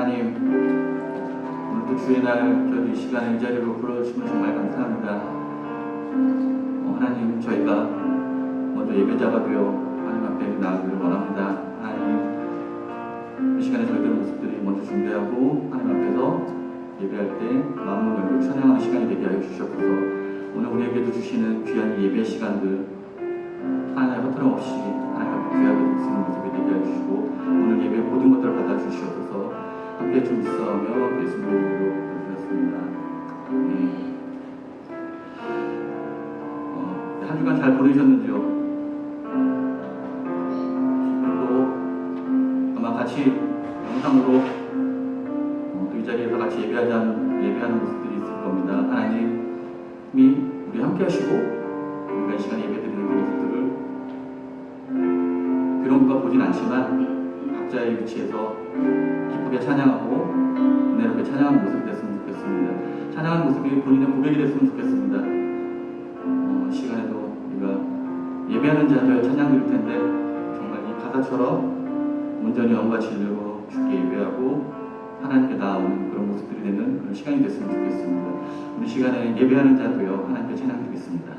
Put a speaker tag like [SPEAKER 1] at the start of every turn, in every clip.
[SPEAKER 1] 하나님, 오늘도 주의 날 저희 이 시간에 이 자리로 불러주시면 정말 감사합니다. 하나님, 저희가 먼저 예배자가 되어 하나님 앞에 나아가기를 원합니다. 하나님, 이 시간에 저희들 모습들이 먼저 준비하고 하나님 앞에서 예배할 때 마음을 열고 찬양하는 시간이 되게 하여 주셨고, 오늘 우리에게도 주시는 귀한 예배 시간들 하나님 허투름 없이 하나님 앞에 귀하게 드리는 모습이 되게 하여 주시고, 오늘 예배 모든 것들을 받아주시옵소서. 함께 좀 있어하며 예수님의 이름으로 기도드렸습니다. 한 주간 잘 보내셨는지요? 또 아마 같이 영상으로 또 이 자리에서 같이 예배하는 모습들이 있을 겁니다. 하나님이 우리 함께 하시고 우리가 이 시간에 예배 드리는 그 모습들을 그런 것 보진 않지만 각자의 위치에서 기쁘게 찬양하고 은혜롭게 찬양하는 모습이 됐으면 좋겠습니다. 찬양하는 모습이 본인의 고백이 됐으면 좋겠습니다. 시간에도 우리가 예배하는 자들 찬양 드릴 텐데 정말 이 가사처럼 온전히 영과 진리로 주께 예배하고 하나님께 나아오는 그런 모습들이 되는 그런 시간이 됐으면 좋겠습니다. 우리 시간에 예배하는 자도요 하나님께 찬양 드리겠습니다.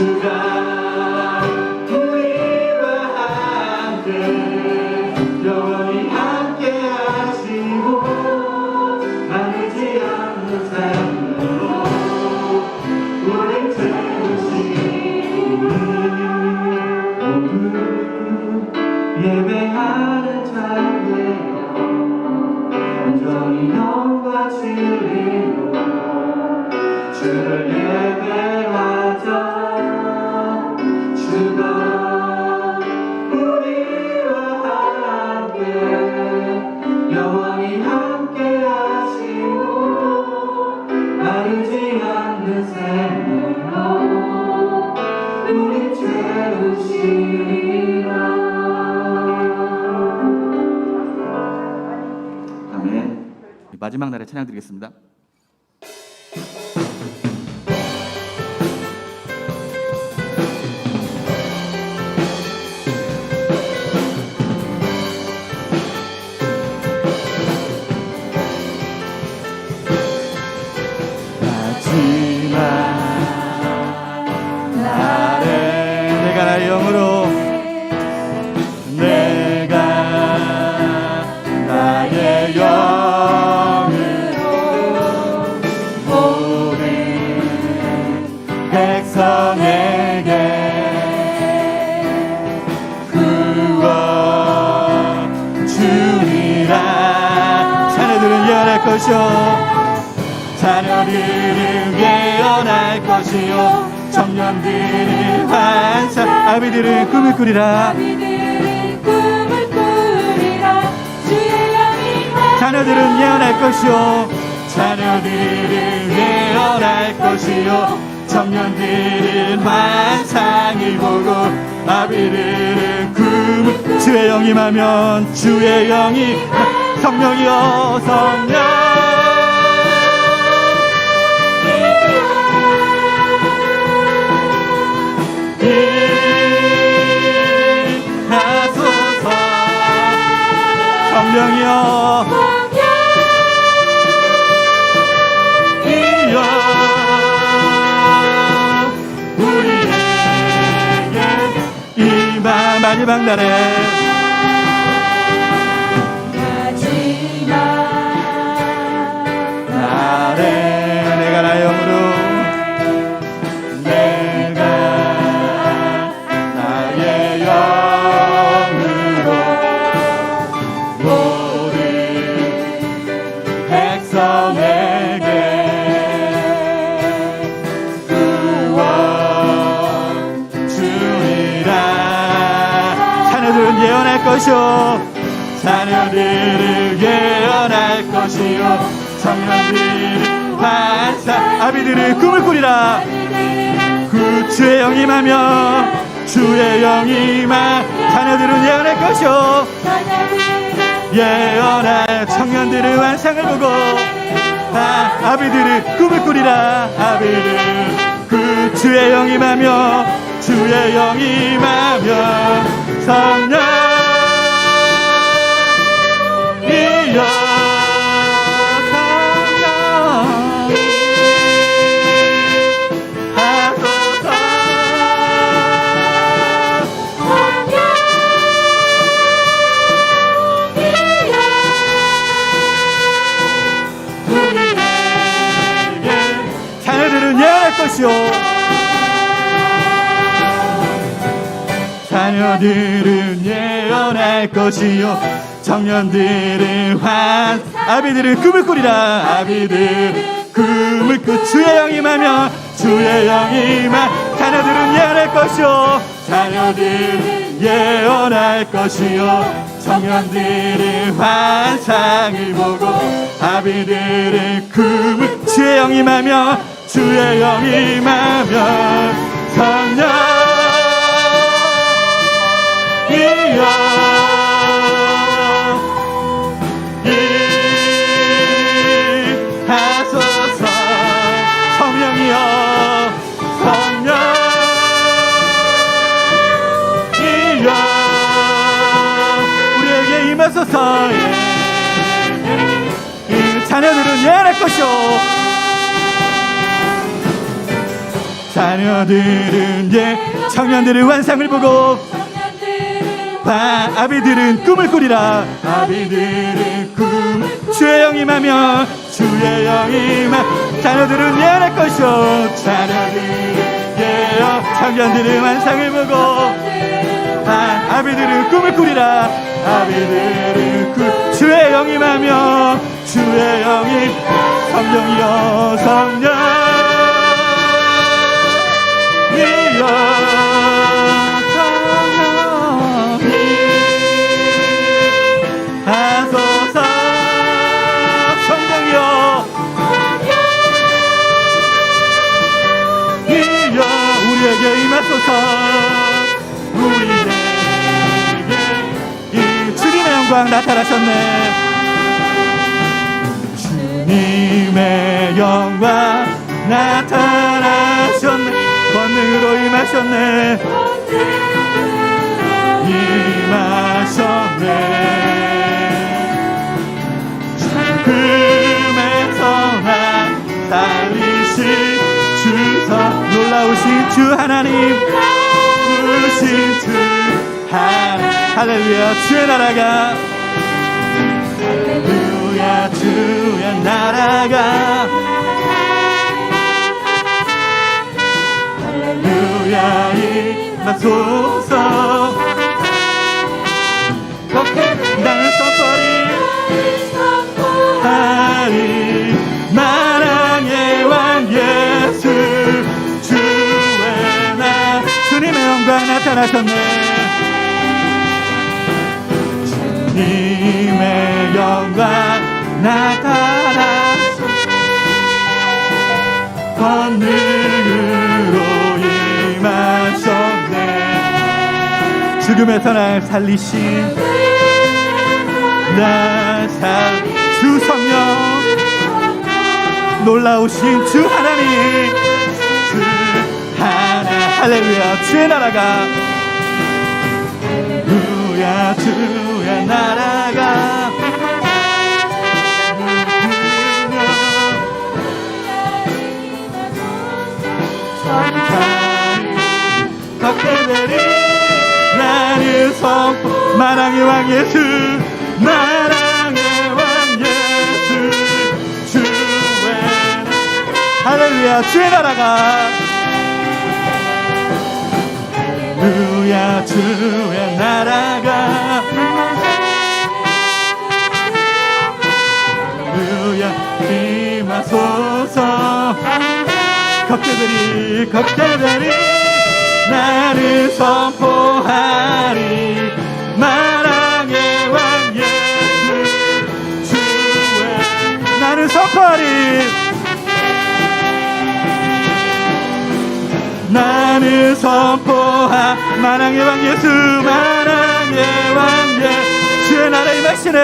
[SPEAKER 1] 주가 우리와 함께 영원히 함께 하시고 마르지 않는 삶으로 우리 채우시니 모두 예배하는 자들여 온전히 영과 진리로 주를 예배하자. 주가 우리와 함께 영원히 함께 하시고 마르지 않는 샘으로 우리 채우시리라. 아멘. 마지막 날에 찬양 드리겠습니다. 마지막 날에 내가 나의 영으로 내가 나의 영으로 모든 백성에게 구원 주리라. 자녀들은 예언할 것이요 자녀들은 예언할 것이요 청년들은 환상 아비들은 꿈을 꾸리라. 자녀들은 예언할 것이요 자녀들은 예언할 것이요 청년들은 환상을 보고 아비들은 꿈을 주의 영이 임하면 주의 영이 성령이여 성령 하소서 성령이여 이여 우리에게 임하. 마지막 날에 내가 나의 영으로 예언할 것이요 자녀들을 예언할 것이요 청년들은 환상 아비들은 꿈을 꾸리라. 그 주의 영이 임하며 주의 영이 임하 자녀들은 예언할 것이요 예언할 청년들은 환상을 보고 아비들은 꿈을 꾸리라. 아비들은 그 주의 영이 임하며 주의 영이 임하며 성령 이여 성령 하소서 성령 이여 우리에게 자녀들은 예언할 것이요 자녀들은 예언할 것이요 청년들은 아비들은 꿈을 꾸리라. 아비들은 꿈을 꾸 주의 영이 임하며 주의 영이 임하 자녀들은 예언할 것이요 자녀들은 예언할 것이요 청년들은 환상을 보고 아비들은 꿈을 주의 영이 임하며 주의 영이 임하며 성령 이여 하소서 성령이여 성령 이여 우리에게 임하소서. 자녀들은 예언할 것이요
[SPEAKER 2] 자녀들은 청년들은 환상을 보고 아비들은 꿈을 꾸리라. 아비들은 주의 영이 임하며 주의 영이 자녀들은 예언할 것이요 자녀들은 예언 청년들은 환상을 보고 아비들은 꿈을 꾸리라. 아비들은 주의 영이 임하며 주의 영이 성령이여 성령이여 하소서. 성령이여 이여 우리에게 임하소서. 우리에게 이 주님의 영광 나타나셨네. 주님의 영광 나타나셨네. 권능으로 임하셨네. 임하셨네. 죽음에서 나 살리신 주서 놀라우신 주 하나님 우신 주 하나님 할렐루야. 주의 나라가 할렐루야 주의 나라가 할렐루야 임하소서. 나는 선포하리 만왕의 왕 예수 주의 나 주님의 영광 나타나셨네. 주님의 영광 나타나셨네. 권능으로 임하셨네. 죽음에서 날 살리신 주 성령 놀라우신 주 하나님 주 하나 할렐루야. 주의 나라가 할렐루야 주의 나라가 걷게되리. 나는 선포 만왕의 왕 예수 만왕의 왕 예수 주의 할렐루야 주의 나라가 할렐루야 주의 나라가 할렐루야 임하소서. 걷게되리 나를 선포하리 만왕의 왕 예수 주의 나를 선포하리. 나는 선포하 만왕의 왕 예수 만왕의 왕 예수 주의 나라 임하시네.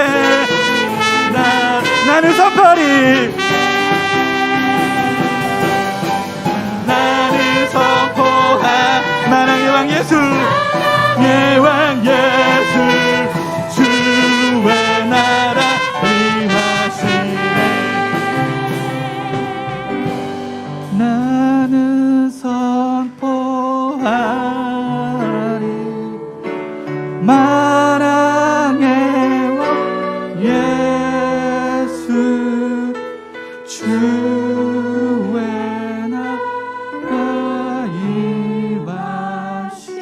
[SPEAKER 2] 나는 선포하리. 나는 선포하 만왕의 왕 예수 예왕 예수 주의 나라 임하시네. 나는 선포하리 만왕의 왕 예수 주의 나라 임하시네.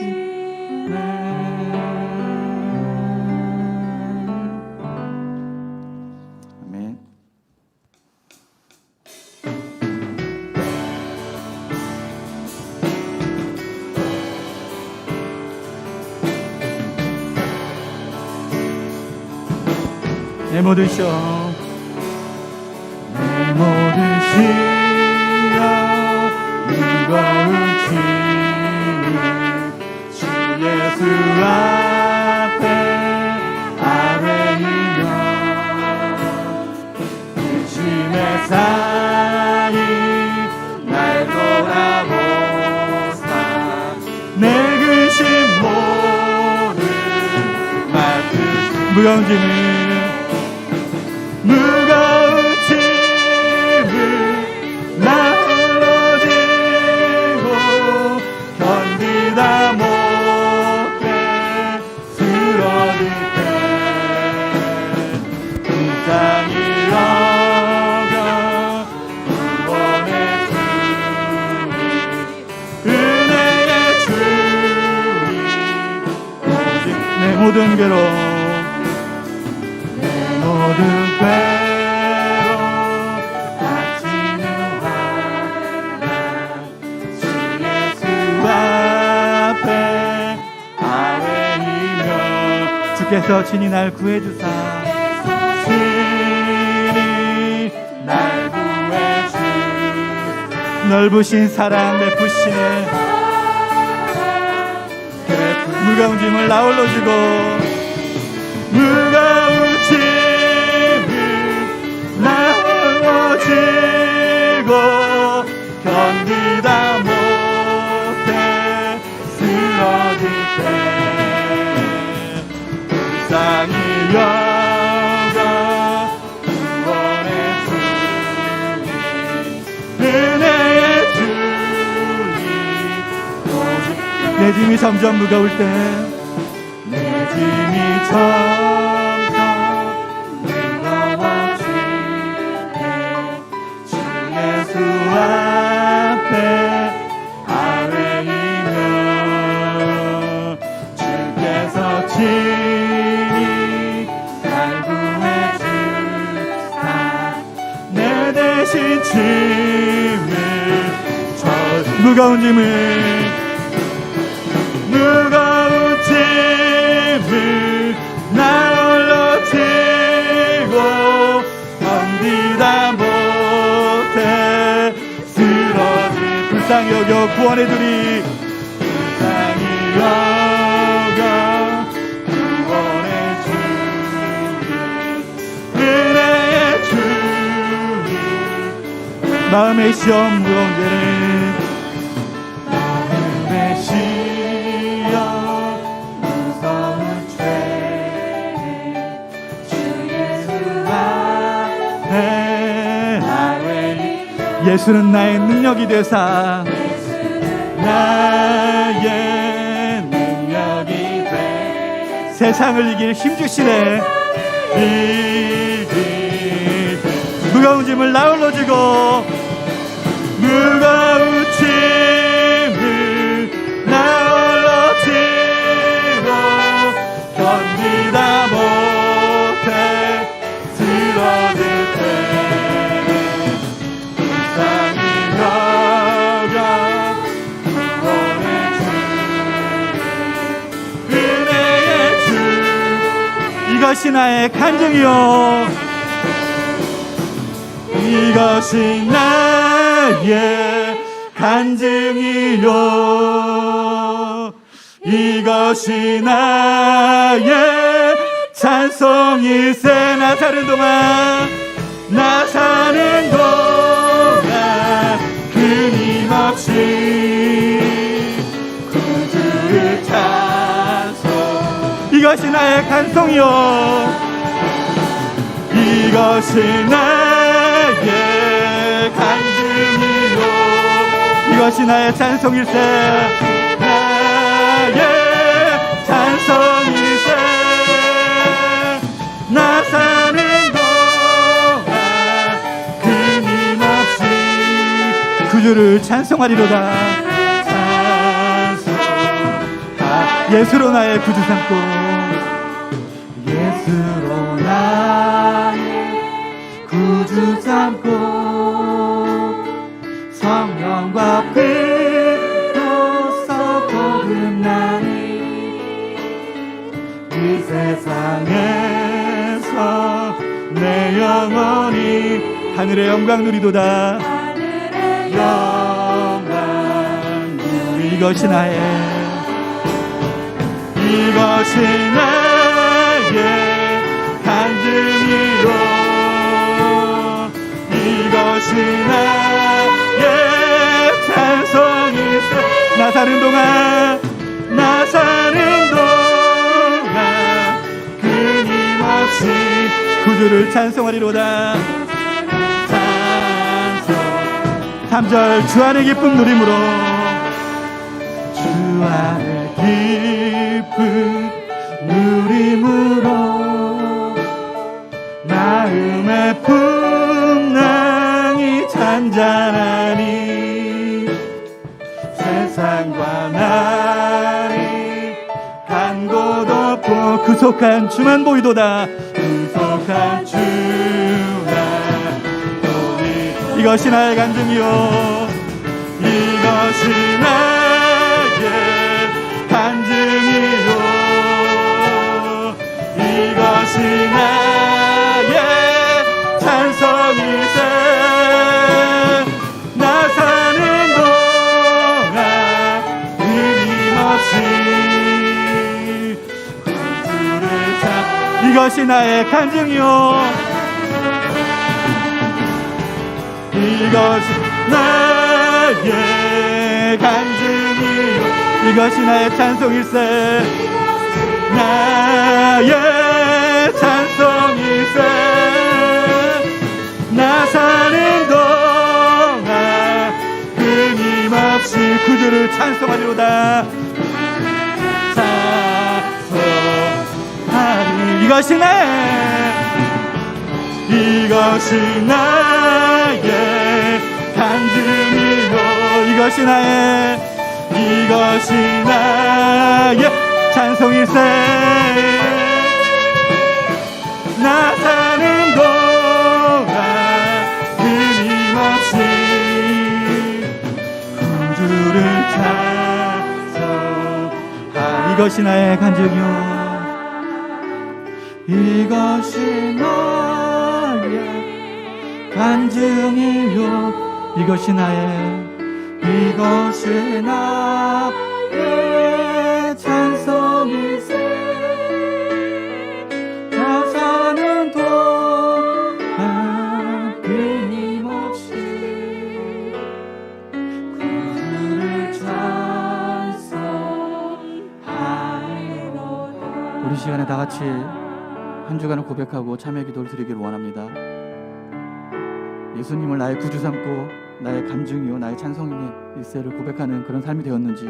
[SPEAKER 2] 아멘. 내 모든 시험 내 모든 시험 무거운 짐 주 예수 앞에 아뢰이며 의심의 사이 날 돌아보사 내 근심 모든 맡은 무거운 짐을 나 홀로 지고 모든 괴로움 내 모든 괴로움 다치는 화나 주 예수 앞에 아뢰이며 주께서 친히 날 구해주사 친히 날 구해주 넓으신 사랑 베푸시네 무거운 짐을 나 올려주고 무거운 짐을 나 올려주고 견디다 못해 쓰러질 때 불쌍히 여겨 구원의 주님 은혜의 주님 오직 내 짐이 점점 무거울 때 내 짐이 점점 무거워질 때 주 예수 앞에 아뢰이며 주께서 친히 날 구해주사 내 대신 짐을 무거운 짐을 나 올려치고 견디다 못해 쓰러질 불쌍히 여겨 구원의 주님 불쌍히 여겨 구원의 주님 은혜의 주님 마음의 시험 무거운 죄를 마음의 시험 무서운 죄 주 예수 앞에 예수는 나의 능력이 되사 나의 능력이 돼 세상을 이길 힘주시네 무거운 짐을 나 올려주고 무거운 짐을 나 올려주고 견디다 못해 쓰러질 때 불쌍히 여겨 구원의 주 은혜의 주 이것이 나의 간증이요 이것이 나의 간증이요 이것이 나의 찬송일세 나 사는 동안 끊임없이 구주를 찬송 이것이 나의 간송이요 이것이 나의 간증이요 이것이 나의 찬송일세 나의 찬송일세 나 사는 동안 끊임없이 구주를 찬송하리로다 찬송 예수로 나의 구주 삼고 예수로 나의 구주 삼고 성령과 피로써 거듭나니 이 세상에서 내 영혼이 하늘의 영광 누리도다 영광 누리 이것이 나의 간증이요 이것이 나의 찬송일세 나 사는 동안 끊임없이 구주를 찬송하리로다 찬송 3절 주 안의 기쁨 누림으로 주 안의 기쁨 누림으로 마음의 풍랑이 잔잔하니 세상과 나를 간 곳 없고 그 구속한 주만 보이도다. 구속한 주만 보이도다. 이것이 나의 간증이요, 이것이 나의 간증이요, 이것이 나의 찬송이세. 나 사는 동안 끊임없이 구주를 찾. 이것이 나의 간증이요, 이것이 나의 간증이요, 이것이 나의 찬송일세. 나의 찬송일세. 나 사는 동안 끊임없이 그들을 찬송하리로다. 찬송하리. 이것이 나의 간증이요, 이것이 나의 찬송일세. 나 사는 동안 끊임없이 구주를 찬송하. 이것이 나의 간증이요, 이것이 나의 간증이요, 이것이 나의 찬송일세. 나 사는 동안 끊임없이 구주를 찬송하리로다. 우리 시간에 다 같이 한 주간을 고백하고 참여 기도를 드리기를 원합니다. 예수님을 나의 구주 삼고 나의 간증이요, 나의 찬송이니 일세를 고백하는 그런 삶이 되었는지,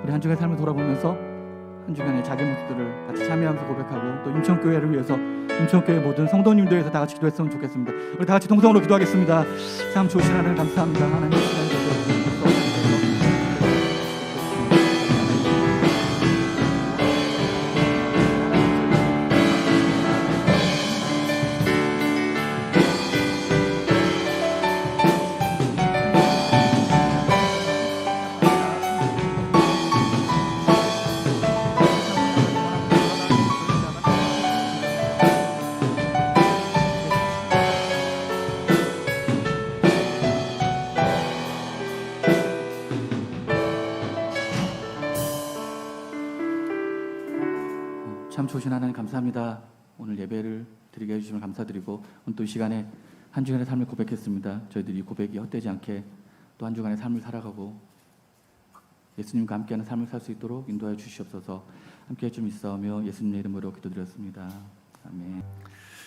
[SPEAKER 2] 우리 한 주간의 삶을 돌아보면서 한 주간의 작은 모습들을 같이 참여하면서 고백하고, 또 인천교회를 위해서, 인천교회 모든 성도님들 위해서 다 같이 기도했으면 좋겠습니다. 우리 다 같이 동성으로 기도하겠습니다. 참 좋으신 하나님 감사합니다. 하나님 시간을 주셔서 참 좋으신 하나님 감사합니다. 오늘 예배를 드리게 해주시면 감사드리고, 오늘 또 이 시간에 한 주간의 삶을 고백했습니다. 저희들이 이 고백이 헛되지 않게 또 한 주간의 삶을 살아가고 예수님과 함께하는 삶을 살 수 있도록 인도하여 주시옵소서. 함께해 좀 있어오며 예수님의 이름으로 기도드렸습니다. 아멘.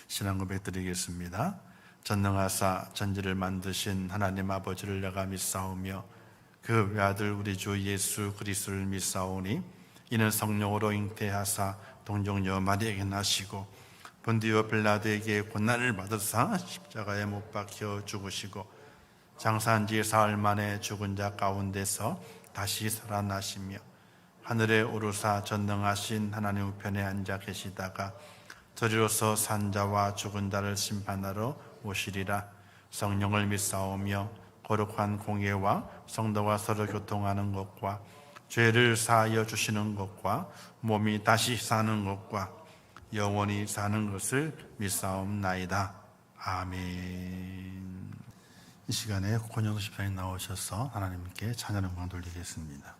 [SPEAKER 3] 신앙 고백 드리겠습니다. 전능하사 전지를 만드신 하나님 아버지를 내가 믿사오며 그 외아들 우리 주 예수 그리스도를 믿사오니 이는 성령으로 잉태하사 동정녀 마리아에게 나시고 본디오 빌라도에게 고난을 받으사 십자가에 못 박혀 죽으시고 장사한 지 사흘 만에 죽은 자 가운데서 다시 살아나시며 하늘에 오르사 전능하신 하나님 우편에 앉아 계시다가 저리로서 산 자와 죽은 자를 심판하러 오시리라. 성령을 믿사오며 거룩한 공예와 성도와 서로 교통하는 것과 죄를 사하여 주시는 것과 몸이 다시 사는 것과 영원히 사는 것을 믿사옵나이다. 아멘. 이 시간에 권영수 집사님 나오셔서 하나님께 찬양 영광 돌리겠습니다.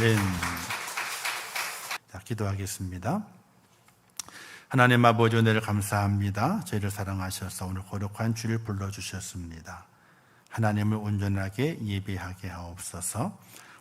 [SPEAKER 3] 아멘. 자, 기도하겠습니다. 하나님 아버지, 은혜를 감사합니다. 저희를 사랑하셔서 오늘 거룩한 주를 불러주셨습니다. 하나님을 온전하게 예배하게 하옵소서.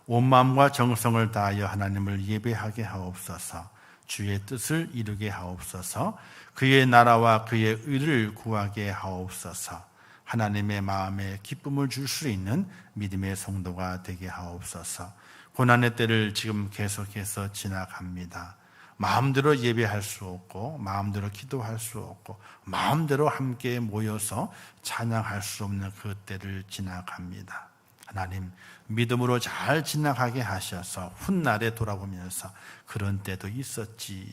[SPEAKER 3] 온 마음과 정성을 다하여 하나님을 예배하게 하옵소서. 주의 뜻을 이루게 하옵소서. 그의 나라와 그의 의를 구하게 하옵소서. 하나님의 마음에 기쁨을 줄 수 있는 믿음의 성도가 되게 하옵소서. 고난의 때를 지금 계속해서 지나갑니다. 마음대로 예배할 수 없고, 마음대로 기도할 수 없고, 마음대로 함께 모여서 찬양할 수 없는 그 때를 지나갑니다. 하나님, 믿음으로 잘 지나가게 하셔서 훗날에 돌아보면서 그런 때도 있었지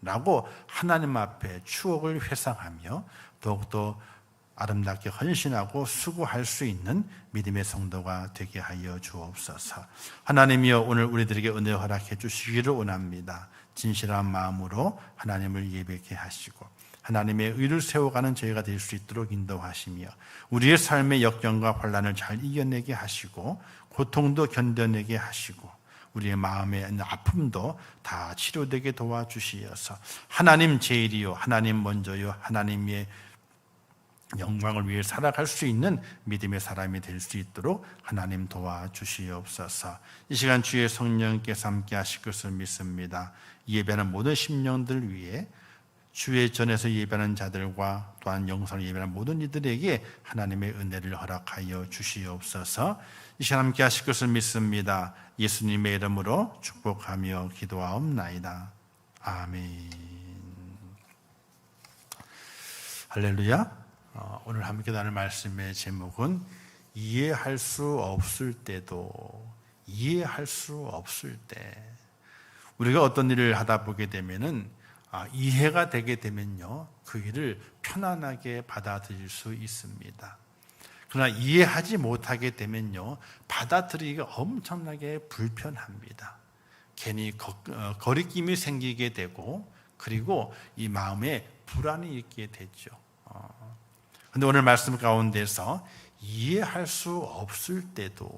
[SPEAKER 3] 라고 하나님 앞에 추억을 회상하며 더욱더 아름답게 헌신하고 수고할 수 있는 믿음의 성도가 되게 하여 주옵소서. 하나님이여, 오늘 우리들에게 은혜 허락해 주시기를 원합니다. 진실한 마음으로 하나님을 예배케 하시고 하나님의 의를 세워가는 저희가 될 수 있도록 인도하시며 우리의 삶의 역경과 환난을 잘 이겨내게 하시고 고통도 견뎌내게 하시고 우리의 마음에 있는 아픔도 다 치료되게 도와주시어서 하나님 제일이요, 하나님 먼저요, 하나님의 영광을 위해 살아갈 수 있는 믿음의 사람이 될 수 있도록 하나님 도와주시옵소서. 이 시간 주의 성령께서 함께 하실 것을 믿습니다. 예배하는 모든 심령들 위해 주의 전에서 예배하는 자들과 또한 영성을 예배하는 모든 이들에게 하나님의 은혜를 허락하여 주시옵소서. 이 시간 함께 하실 것을 믿습니다. 예수님의 이름으로 축복하며 기도하옵나이다. 아멘. 할렐루야. 오늘 함께 나눌 말씀의 제목은 이해할 수 없을 때도, 이해할 수 없을 때. 우리가 어떤 일을 하다 보게 되면은 이해가 되게 되면요, 그 일을 편안하게 받아들일 수 있습니다. 그러나 이해하지 못하게 되면요, 받아들이기가 엄청나게 불편합니다. 괜히 거리낌이 생기게 되고, 그리고 이 마음에 불안이 있게 되죠. 그런데 오늘 말씀 가운데서 이해할 수 없을 때도,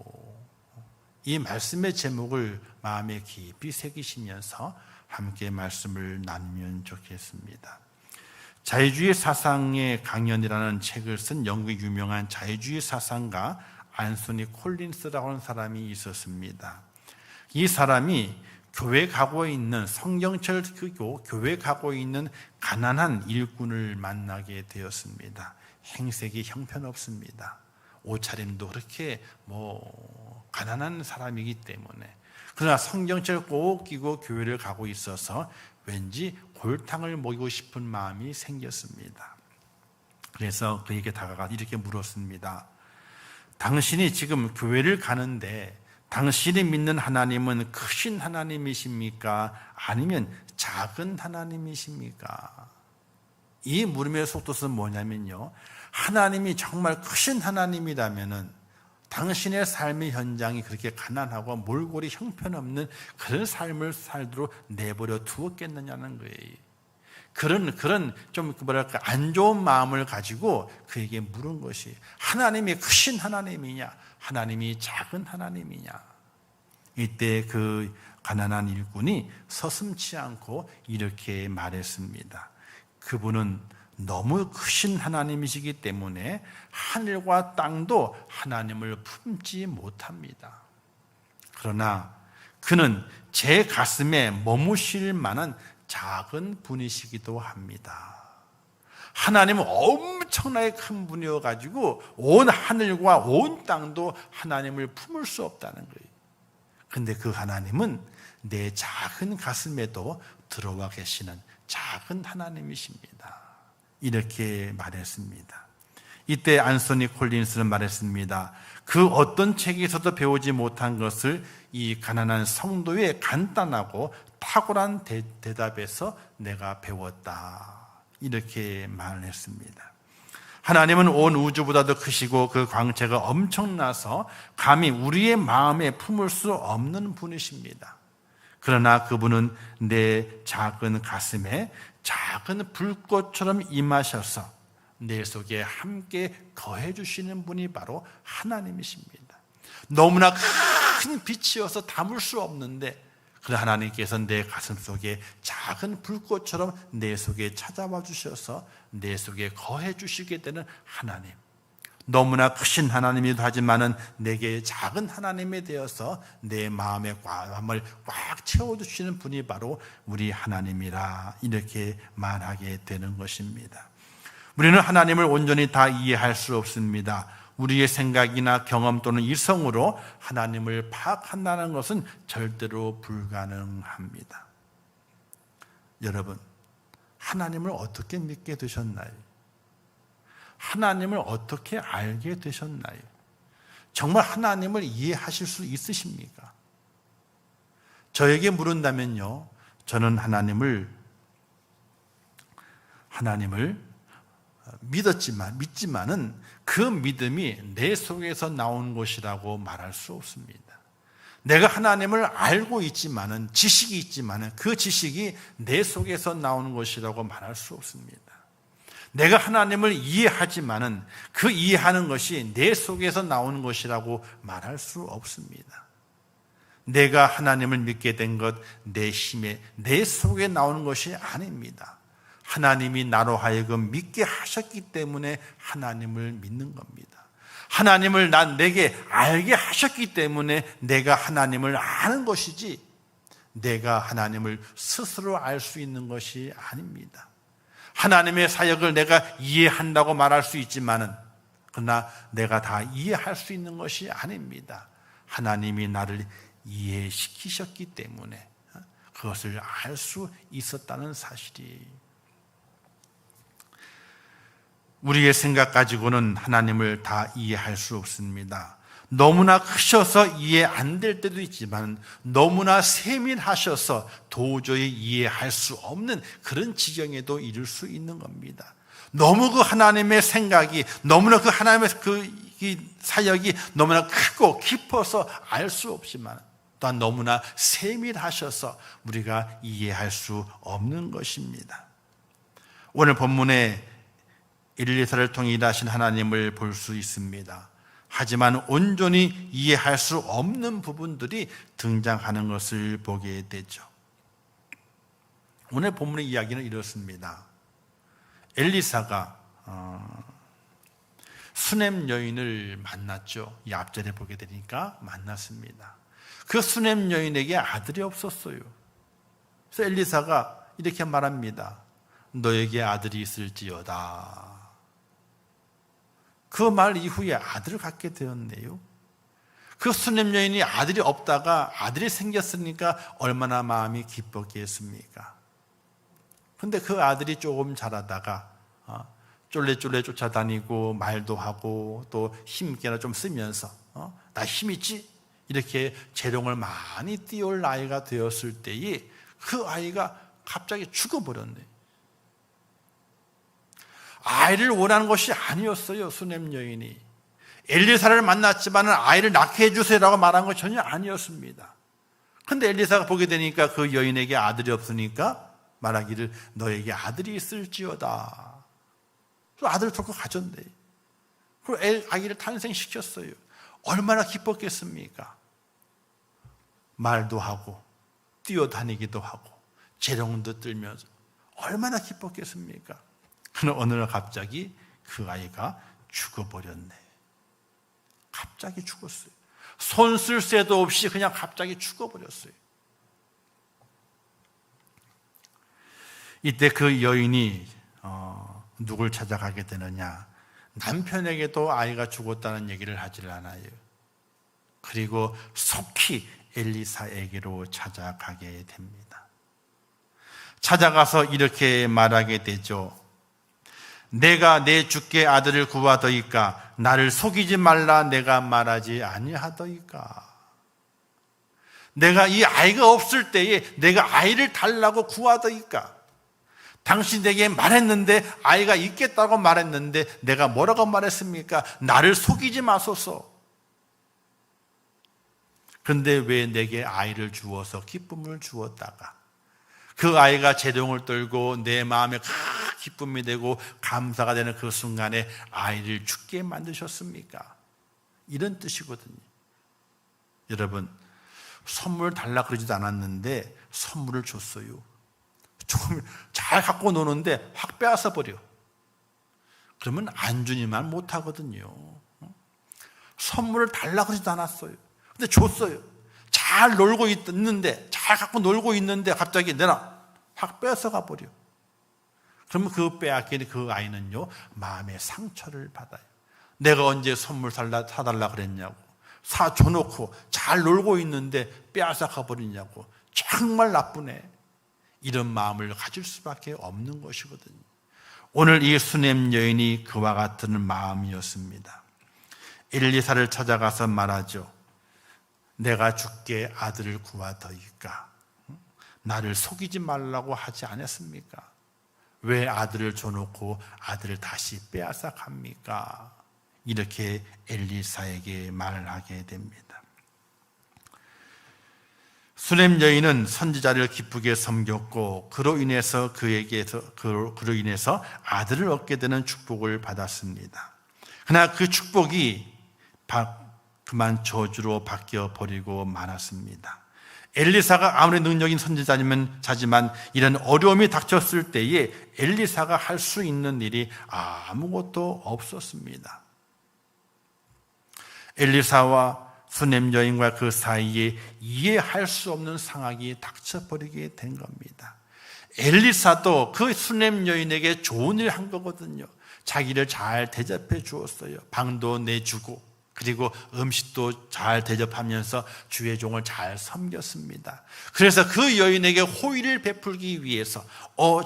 [SPEAKER 3] 이 말씀의 제목을 마음에 깊이 새기시면서 함께 말씀을 나누면 좋겠습니다. 자유주의 사상의 강연이라는 책을 쓴 영국의 유명한 자유주의 사상가 안소니 콜린스라고 하는 사람이 있었습니다. 이 사람이 교회 가고 있는 성경철 교회 가고 있는 가난한 일꾼을 만나게 되었습니다. 행색이 형편없습니다. 옷차림도 그렇게 가난한 사람이기 때문에. 그러나 성경책을 꼭 끼고 교회를 가고 있어서 왠지 골탕을 먹이고 싶은 마음이 생겼습니다. 그래서 그에게 다가가 이렇게 물었습니다. 당신이 지금 교회를 가는데 당신이 믿는 하나님은 크신 하나님이십니까? 아니면 작은 하나님이십니까? 이 물음의 속뜻은 뭐냐면요, 하나님이 정말 크신 하나님이라면은 당신의 삶의 현장이 그렇게 가난하고 몰골이 형편없는 그런 삶을 살도록 내버려 두었겠느냐는 거예요. 그런 좀 안 좋은 마음을 가지고 그에게 물은 것이, 하나님이 크신 하나님이냐, 하나님이 작은 하나님이냐. 이때 그 가난한 일꾼이 서슴지 않고 이렇게 말했습니다. 그분은 너무 크신 하나님이시기 때문에 하늘과 땅도 하나님을 품지 못합니다. 그러나 그는 제 가슴에 머무실 만한 작은 분이시기도 합니다. 하나님은 엄청나게 큰 분이어가지고 온 하늘과 온 땅도 하나님을 품을 수 없다는 거예요. 그런데 그 하나님은 내 작은 가슴에도 들어와 계시는 작은 하나님이십니다. 이렇게 말했습니다. 이때 안소니 콜린스는 말했습니다. 그 어떤 책에서도 배우지 못한 것을 이 가난한 성도의 간단하고 탁월한 대답에서 내가 배웠다. 이렇게 말했습니다. 하나님은 온 우주보다도 크시고 그 광채가 엄청나서 감히 우리의 마음에 품을 수 없는 분이십니다. 그러나 그분은 내 작은 가슴에 작은 불꽃처럼 임하셔서 내 속에 함께 거해 주시는 분이 바로 하나님이십니다. 너무나 큰 빛이어서 담을 수 없는데 그 하나님께서 내 가슴 속에 작은 불꽃처럼 내 속에 찾아와 주셔서 내 속에 거해 주시게 되는 하나님, 너무나 크신 하나님이기도 하지만은 내게 작은 하나님이 되어서 내 마음의 마음을 꽉 채워주시는 분이 바로 우리 하나님이라 이렇게 말하게 되는 것입니다. 우리는 하나님을 온전히 다 이해할 수 없습니다. 우리의 생각이나 경험 또는 이성으로 하나님을 파악한다는 것은 절대로 불가능합니다. 여러분, 하나님을 어떻게 믿게 되셨나요? 하나님을 어떻게 알게 되셨나요? 정말 하나님을 이해하실 수 있으십니까? 저에게 물은다면요, 저는 하나님을 믿지만은 그 믿음이 내 속에서 나온 것이라고 말할 수 없습니다. 내가 하나님을 알고 있지만은, 지식이 있지만은 그 지식이 내 속에서 나오는 것이라고 말할 수 없습니다. 내가 하나님을 이해하지만은 그 이해하는 것이 내 속에서 나오는 것이라고 말할 수 없습니다. 내가 하나님을 믿게 된 것, 내 힘에, 내 속에 나오는 것이 아닙니다. 하나님이 나로 하여금 믿게 하셨기 때문에 하나님을 믿는 겁니다. 하나님을 내게 알게 하셨기 때문에 내가 하나님을 아는 것이지, 내가 하나님을 스스로 알 수 있는 것이 아닙니다. 하나님의 사역을 내가 이해한다고 말할 수 있지만은, 그러나 내가 다 이해할 수 있는 것이 아닙니다. 하나님이 나를 이해시키셨기 때문에 그것을 알 수 있었다는 사실이, 우리의 생각 가지고는 하나님을 다 이해할 수 없습니다. 너무나 크셔서 이해 안 될 때도 있지만 너무나 세밀하셔서 도저히 이해할 수 없는 그런 지경에도 이를 수 있는 겁니다. 너무 그 하나님의 생각이, 너무나 그 하나님의 이 사역이 너무나 크고 깊어서 알 수 없지만 또한 너무나 세밀하셔서 우리가 이해할 수 없는 것입니다. 오늘 본문에 엘리사를 통해 일하신 하나님을 볼 수 있습니다. 하지만 온전히 이해할 수 없는 부분들이 등장하는 것을 보게 되죠. 오늘 본문의 이야기는 이렇습니다. 엘리사가 수넴 여인을 만났죠. 이 앞절에 보게 되니까 만났습니다. 그 수넴 여인에게 아들이 없었어요. 그래서 엘리사가 이렇게 말합니다. 너에게 아들이 있을지어다. 그 말 이후에 아들을 갖게 되었네요. 그 수넴 여인이 아들이 없다가 아들이 생겼으니까 얼마나 마음이 기뻤겠습니까? 근데 그 아들이 조금 자라다가 쫄래쫄래 쫓아다니고 말도 하고 또 힘께나 좀 쓰면서 나 힘 있지? 이렇게 재롱을 많이 띄울 나이가 되었을 때에 그 아이가 갑자기 죽어버렸네. 아이를 원하는 것이 아니었어요. 수넴 여인이 엘리사를 만났지만 아이를 낳게 해주세요라고 말한 건 전혀 아니었습니다. 그런데 엘리사가 보게 되니까 그 여인에게 아들이 없으니까 말하기를 너에게 아들이 있을지어다. 그 아들을 덜컥 가졌네. 그리고 아기를 탄생시켰어요. 얼마나 기뻤겠습니까? 말도 하고 뛰어다니기도 하고 재롱도 들면서 얼마나 기뻤겠습니까? 그러나 어느 날 갑자기 그 아이가 죽어버렸네. 갑자기 죽었어요. 손 쓸 새도 없이 그냥 갑자기 죽어버렸어요. 이때 그 여인이 누굴 찾아가게 되느냐? 남편에게도 아이가 죽었다는 얘기를 하질 않아요. 그리고 속히 엘리사에게로 찾아가게 됩니다. 찾아가서 이렇게 말하게 되죠. 내가 내 주께 아들을 구하더이까 나를 속이지 말라 내가 말하지 아니하더이까. 내가 이 아이가 없을 때에 내가 아이를 달라고 구하더이까. 당신에게 말했는데 아이가 있겠다고 말했는데 내가 뭐라고 말했습니까? 나를 속이지 마소서. 그런데 왜 내게 아이를 주어서 기쁨을 주었다가 그 아이가 재롱을 떨고 내 마음에 기쁨이 되고 감사가 되는 그 순간에 아이를 죽게 만드셨습니까? 이런 뜻이거든요. 여러분, 선물 달라 그러지도 않았는데 선물을 줬어요. 조금 잘 갖고 노는데 확 빼앗아 버려. 그러면 안 주니만 못하거든요. 선물을 달라 그러지도 않았어요. 근데 줬어요. 잘 놀고 있는데, 잘 갖고 놀고 있는데 갑자기 내놔. 확 빼앗아가 버려. 그러면 그 빼앗긴 그 아이는요, 마음의 상처를 받아요. 내가 언제 선물 사달라 그랬냐고, 사줘놓고 잘 놀고 있는데 빼앗아가 버리냐고, 정말 나쁘네. 이런 마음을 가질 수밖에 없는 것이거든요. 오늘 이 수넴 여인이 그와 같은 마음이었습니다. 엘리사를 찾아가서 말하죠. 내가 주께 아들을 구하더이까. 나를 속이지 말라고 하지 않았습니까? 왜 아들을 줘놓고 아들을 다시 빼앗아 갑니까? 이렇게 엘리사에게 말을 하게 됩니다. 수넴 여인은 선지자를 기쁘게 섬겼고 그로 인해서 아들을 얻게 되는 축복을 받았습니다. 그러나 그 축복이 그만 저주로 바뀌어 버리고 말았습니다. 엘리사가 아무리 능력 있는 선지자지만 이런 어려움이 닥쳤을 때에 엘리사가 할 수 있는 일이 아무것도 없었습니다. 엘리사와 수넴 여인과 그 사이에 이해할 수 없는 상황이 닥쳐버리게 된 겁니다. 엘리사도 그 수넴 여인에게 좋은 일을 한 거거든요. 자기를 잘 대접해 주었어요. 방도 내주고 그리고 음식도 잘 대접하면서 주의 종을 잘 섬겼습니다. 그래서 그 여인에게 호의를 베풀기 위해서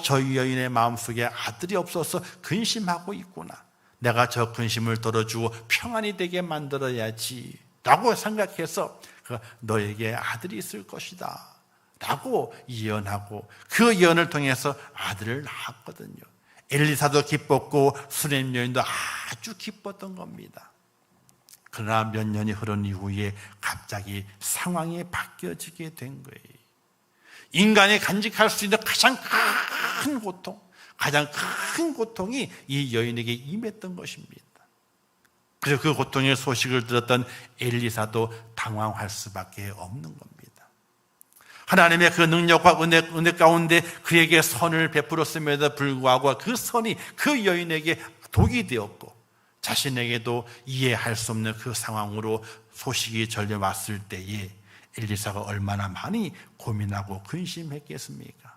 [SPEAKER 3] 저 여인의 마음속에 아들이 없어서 근심하고 있구나. 내가 저 근심을 덜어주고 평안이 되게 만들어야지 라고 생각해서 너에게 아들이 있을 것이다 라고 예언하고 그 예언을 통해서 아들을 낳았거든요. 엘리사도 기뻤고 수넴 여인도 아주 기뻤던 겁니다. 그러나 몇 년이 흐른 이후에 갑자기 상황이 바뀌어지게 된 거예요. 인간이 간직할 수 있는 가장 큰 고통이 이 여인에게 임했던 것입니다. 그래서 그 고통의 소식을 들었던 엘리사도 당황할 수밖에 없는 겁니다. 하나님의 그 능력과 은혜 가운데 그에게 선을 베풀었음에도 불구하고 그 선이 그 여인에게 독이 되었고 자신에게도 이해할 수 없는 그 상황으로 소식이 전려왔을 때에 엘리사가 얼마나 많이 고민하고 근심했겠습니까?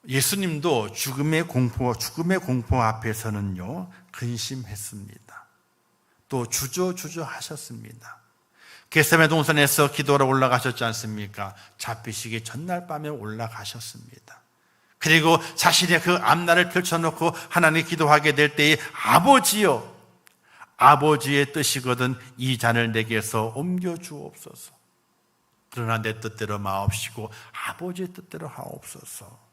[SPEAKER 3] 예수님도 죽음의 공포 앞에서는요 근심했습니다. 또 주저하셨습니다. 겟세마네 동산에서 기도하러 올라가셨지 않습니까? 잡히시기 전날 밤에 올라가셨습니다. 그리고 자신의 그 앞날을 펼쳐놓고 하나님 기도하게 될 때에 아버지여, 아버지의 뜻이거든 이 잔을 내게서 옮겨주옵소서. 그러나 내 뜻대로 마옵시고 아버지의 뜻대로 하옵소서.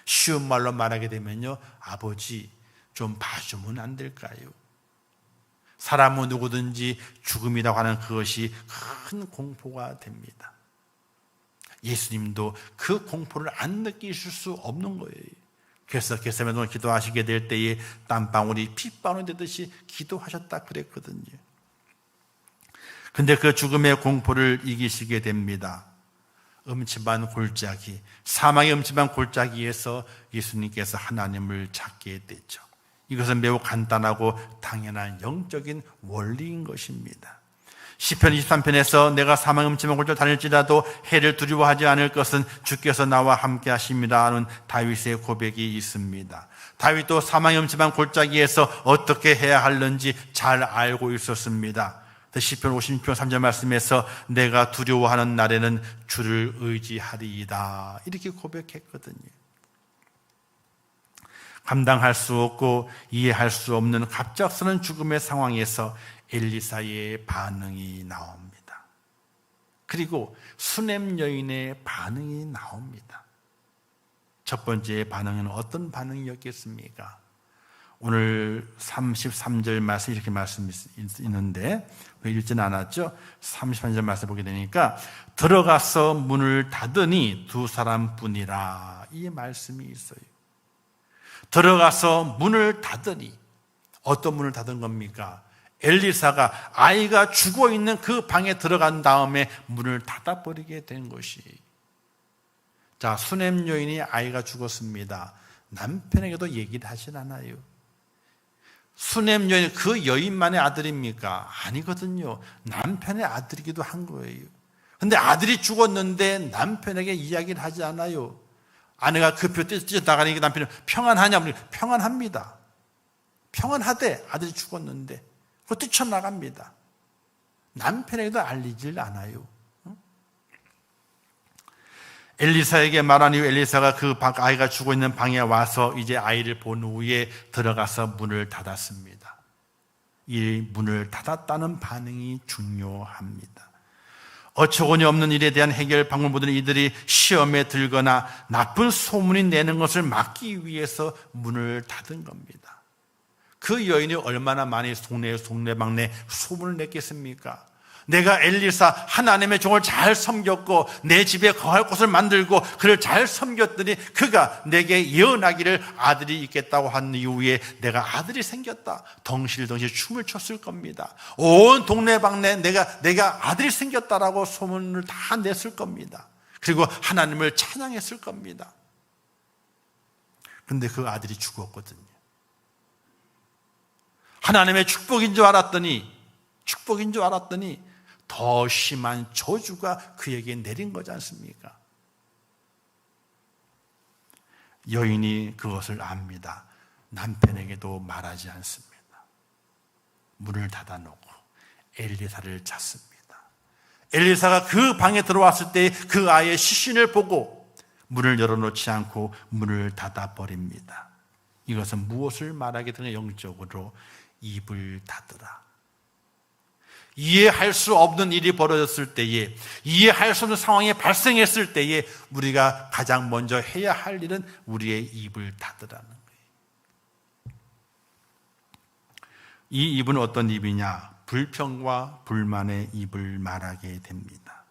[SPEAKER 3] 쉬운 말로 말하게 되면요, 아버지 좀 봐주면 안 될까요? 사람은 누구든지 죽음이라고 하는 그것이 큰 공포가 됩니다. 예수님도 그 공포를 안 느끼실 수 없는 거예요. 그래서 겟세마네 동산 기도하시게 될 때에 땀방울이 핏방울이 되듯이 기도하셨다 그랬거든요. 근데 그 죽음의 공포를 이기시게 됩니다. 음침한 골짜기, 사망의 음침한 골짜기에서 예수님께서 하나님을 찾게 됐죠. 이것은 매우 간단하고 당연한 영적인 원리인 것입니다. 시편 23편에서 내가 사망의 음침한 골짜기를 다닐지라도 해를 두려워하지 않을 것은 주께서 나와 함께 하십니다 하는 다윗의 고백이 있습니다. 다윗도 사망의 음침한 골짜기에서 어떻게 해야 하는지 잘 알고 있었습니다. 시편 50편 3절 말씀에서 내가 두려워하는 날에는 주를 의지하리이다 이렇게 고백했거든요. 감당할 수 없고 이해할 수 없는 갑작스러운 죽음의 상황에서 엘리사의 반응이 나옵니다. 그리고 수넴 여인의 반응이 나옵니다. 첫 번째 반응은 어떤 반응이었겠습니까? 오늘 33절 말씀 이렇게 말씀이 있는데 왜 읽지는 않았죠? 33절 말씀 보게 되니까 들어가서 문을 닫으니 두 사람뿐이라 이 말씀이 있어요. 들어가서 문을 닫으니 어떤 문을 닫은 겁니까? 엘리사가 아이가 죽어 있는 그 방에 들어간 다음에 문을 닫아버리게 된 것이. 자, 수냄 여인이 아이가 죽었습니다. 남편에게도 얘기를 하진 않아요. 수냄 여인, 그 여인만의 아들입니까? 아니거든요. 남편의 아들이기도 한 거예요. 근데 아들이 죽었는데 남편에게 이야기를 하지 않아요. 아내가 급히 뛰어나가니까 남편이 평안하냐? 평안합니다. 평안하대. 아들이 죽었는데. 그 뛰쳐나갑니다. 남편에게도 알리질 않아요. 엘리사에게 말한 이후 엘리사가 그 아이가 죽어 있는 방에 와서 이제 아이를 본 후에 들어가서 문을 닫았습니다. 이 문을 닫았다는 반응이 중요합니다. 어처구니 없는 일에 대한 해결 방법을 보던 이들이 시험에 들거나 나쁜 소문이 내는 것을 막기 위해서 문을 닫은 겁니다. 그 여인이 얼마나 많이 동네방네 소문을 냈겠습니까? 내가 엘리사 하나님의 종을 잘 섬겼고 내 집에 거할 곳을 만들고 그를 잘 섬겼더니 그가 내게 예언하기를 아들이 있겠다고 한 이후에 내가 아들이 생겼다. 덩실덩실 춤을 췄을 겁니다. 온 동네방네 내가 아들이 생겼다라고 소문을 다 냈을 겁니다. 그리고 하나님을 찬양했을 겁니다. 그런데 그 아들이 죽었거든요. 하나님의 축복인 줄 알았더니 더 심한 저주가 그에게 내린 거지 않습니까? 여인이 그것을 압니다. 남편에게도 말하지 않습니다. 문을 닫아놓고 엘리사를 찾습니다. 엘리사가 그 방에 들어왔을 때 그 아이의 시신을 보고 문을 열어놓지 않고 문을 닫아버립니다. 이것은 무엇을 말하게 되냐? 영적으로 입을 닫으라. 이해할 수 없는 일이 벌어졌을 때에, 이해할 수 없는 상황이 발생했을 때에 우리가 가장 먼저 해야 할 일은 우리의 입을 닫으라는 거예요. 이 입은 어떤 입이냐? 불평과 불만의 입을 말하게 됩니다.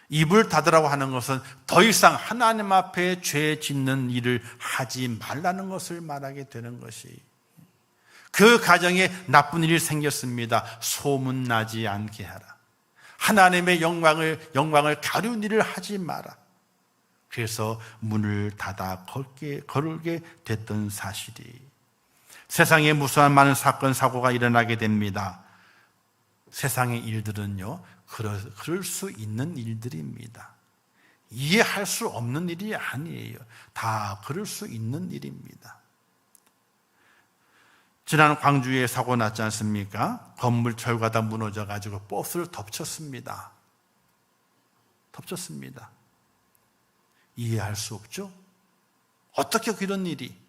[SPEAKER 3] 입을 닫으라고 하는 것은 더 이상 하나님 앞에 죄 짓는 일을 하지 말라는 것을 말하게 되는 것이, 그 가정에 나쁜 일이 생겼습니다. 소문나지 않게 하라. 하나님의 영광을 가리운 일을 하지 마라. 그래서 문을 닫아 걸게 됐던 사실이, 세상에 무수한 많은 사건 사고가 일어나게 됩니다. 세상의 일들은요, 그럴 수 있는 일들입니다. 이해할 수 없는 일이 아니에요. 다 그럴 수 있는 일입니다. 지난 광주에 사고 났지 않습니까? 건물 철과다 무너져가지고 버스를 덮쳤습니다. 이해할 수 없죠? 어떻게 그런 일이?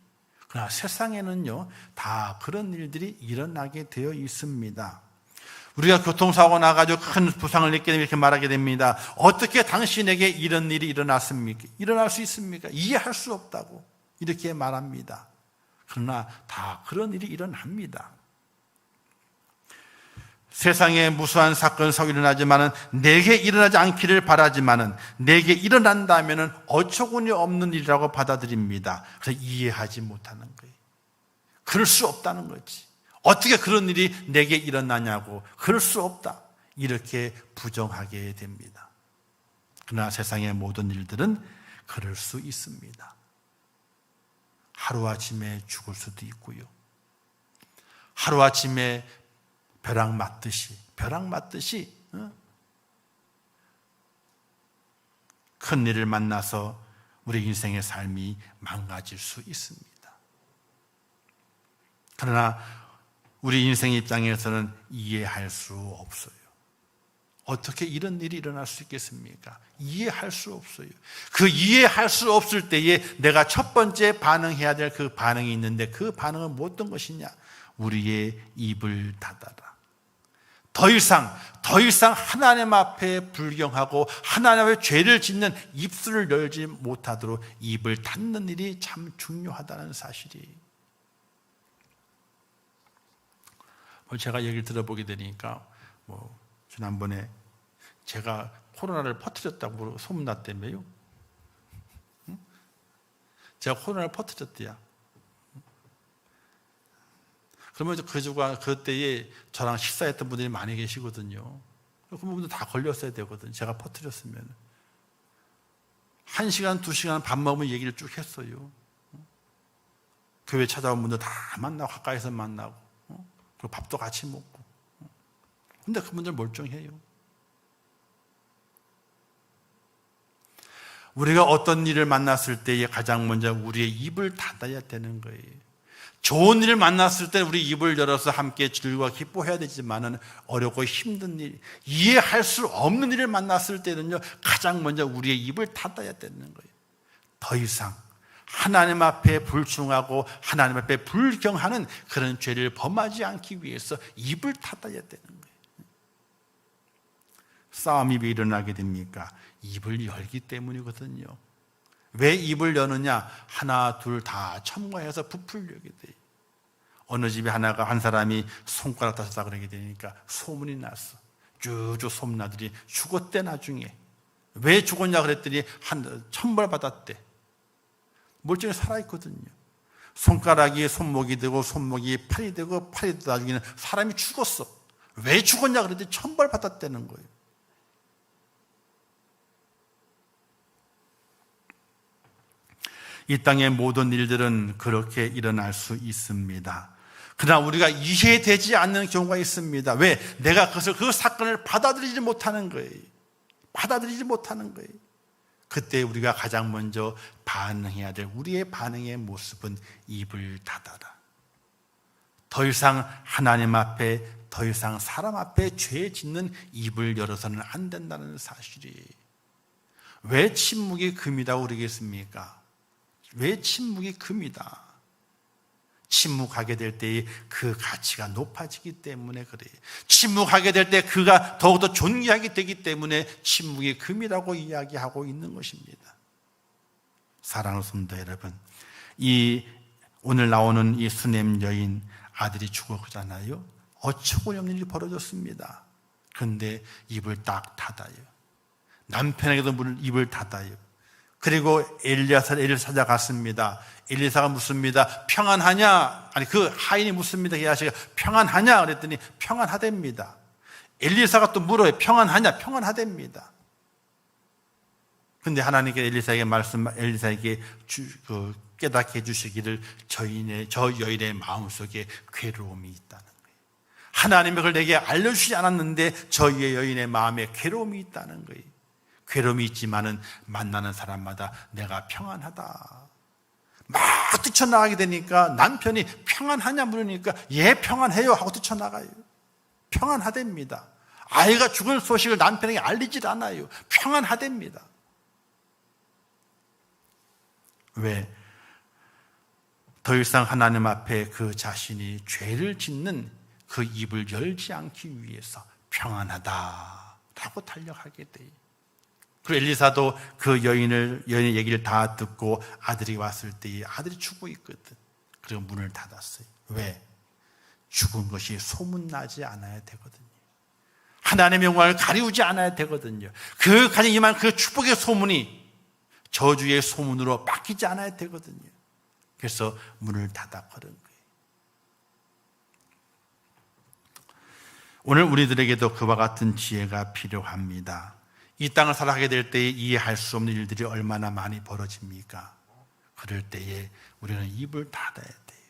[SPEAKER 3] 그러나 세상에는요, 다 그런 일들이 일어나게 되어 있습니다. 우리가 교통사고 나가지고 큰 부상을 입게 되면 이렇게 말하게 됩니다. 어떻게 당신에게 이런 일이 일어났습니까? 일어날 수 있습니까? 이해할 수 없다고 이렇게 말합니다. 그러나 다 그런 일이 일어납니다. 세상에 무수한 사건 사고가 일어나지만은 내게 일어나지 않기를 바라지만은 내게 일어난다면은 어처구니 없는 일이라고 받아들입니다. 그래서 이해하지 못하는 거예요. 그럴 수 없다는 거지. 어떻게 그런 일이 내게 일어나냐고. 그럴 수 없다. 이렇게 부정하게 됩니다. 그러나 세상의 모든 일들은 그럴 수 있습니다. 하루아침에 죽을 수도 있고요. 하루아침에 벼락 맞듯이 큰 일을 만나서 우리 인생의 삶이 망가질 수 있습니다. 그러나 우리 인생 입장에서는 이해할 수 없어요. 어떻게 이런 일이 일어날 수 있겠습니까? 이해할 수 없어요. 그 이해할 수 없을 때에 내가 첫 번째 반응해야 될 그 반응이 있는데, 그 반응은 어떤 것이냐? 우리의 입을 닫아라. 더 이상 하나님 앞에 불경하고 하나님 앞에 죄를 짓는 입술을 열지 못하도록 입을 닫는 일이 참 중요하다는 사실이, 제가 얘기를 들어보게 되니까 지난번에 제가 코로나를 퍼뜨렸다고 소문났다며요. 제가 코로나를 퍼뜨렸대요. 그러면 그때에 저랑 식사했던 분들이 많이 계시거든요. 그 부분도 다 걸렸어야 되거든요. 제가 퍼뜨렸으면. 1시간, 2시간 밥 먹으면 얘기를 쭉 했어요. 교회 찾아온 분들 다 만나고, 가까이서 만나고, 그리고 밥도 같이 먹고. 근데 그분들 멀쩡해요. 우리가 어떤 일을 만났을 때에 가장 먼저 우리의 입을 닫아야 되는 거예요. 좋은 일을 만났을 때 우리 입을 열어서 함께 즐거워 기뻐해야 되지만은 어렵고 힘든 일, 이해할 수 없는 일을 만났을 때는요, 가장 먼저 우리의 입을 닫아야 되는 거예요. 더 이상 하나님 앞에 불충하고 하나님 앞에 불경하는 그런 죄를 범하지 않기 위해서 입을 닫아야 되는 거예요. 싸움이 왜 일어나게 됩니까? 입을 열기 때문이거든요. 왜 입을 여느냐? 하나 둘 다 첨가해서 부풀려게 돼요. 어느 집에 한 사람이 손가락 다쳤다 그러게 되니까 소문이 났어. 쭉쭉 소문나더니 죽었대. 나중에 왜 죽었냐 그랬더니 천벌 받았대. 멀쩡히 살아있거든요. 손가락이 손목이 되고 손목이 팔이 되고 팔이 되고 나중에는 사람이 죽었어. 왜 죽었냐 그랬더니 천벌 받았다는 거예요. 이 땅의 모든 일들은 그렇게 일어날 수 있습니다. 그러나 우리가 이해되지 않는 경우가 있습니다. 왜? 내가 그 사건을 받아들이지 못하는 거예요. 받아들이지 못하는 거예요. 그때 우리가 가장 먼저 반응해야 될 우리의 반응의 모습은 입을 닫아라. 더 이상 하나님 앞에, 더 이상 사람 앞에 죄 짓는 입을 열어서는 안 된다는 사실이에요. 왜 침묵이 금이라고 그러겠습니까? 왜 침묵이 금이다? 침묵하게 될 때에 그 가치가 높아지기 때문에 그래요. 침묵하게 될 때 그가 더욱더 존귀하게 되기 때문에 침묵이 금이라고 이야기하고 있는 것입니다. 사랑하는 성도 여러분, 오늘 나오는 이 수넴 여인 아들이 죽었잖아요. 어처구니없는 일이 벌어졌습니다. 그런데 입을 딱 닫아요. 남편에게도 입을 닫아요. 그리고 엘리를 찾아갔습니다. 엘리사가 묻습니다. 평안하냐? 아니, 그 하인이 묻습니다. 게하시가 평안하냐? 그랬더니 평안하답니다. 엘리사가 또 물어요. 평안하냐? 평안하답니다. 근데 하나님께 엘리사에게 깨닫게 해주시기를 저 여인의 마음속에 괴로움이 있다는 거예요. 하나님이 그걸 내게 알려주시지 않았는데 저희 여인의 마음에 괴로움이 있다는 거예요. 괴로움이 있지만은 만나는 사람마다 내가 평안하다. 막 뛰쳐나가게 되니까 남편이 평안하냐 물으니까 예 평안해요 하고 뛰쳐나가요. 평안하답니다. 아이가 죽은 소식을 남편에게 알리질 않아요. 평안하답니다. 왜? 더 이상 하나님 앞에 그 자신이 죄를 짓는 그 입을 열지 않기 위해서 평안하다라고 달려가게 돼요. 그리고 엘리사도 그 여인의 얘기를 다 듣고 아들이 왔을 때 아들이 죽고 있거든. 그리고 문을 닫았어요. 왜? 죽은 것이 소문나지 않아야 되거든요. 하나님의 영광을 가리우지 않아야 되거든요. 그 가진 이만 그 축복의 소문이 저주의 소문으로 바뀌지 않아야 되거든요. 그래서 문을 닫아 걸은 거예요. 오늘 우리들에게도 그와 같은 지혜가 필요합니다. 이 땅을 살아가게 될 때에 이해할 수 없는 일들이 얼마나 많이 벌어집니까? 그럴 때에 우리는 입을 닫아야 돼요.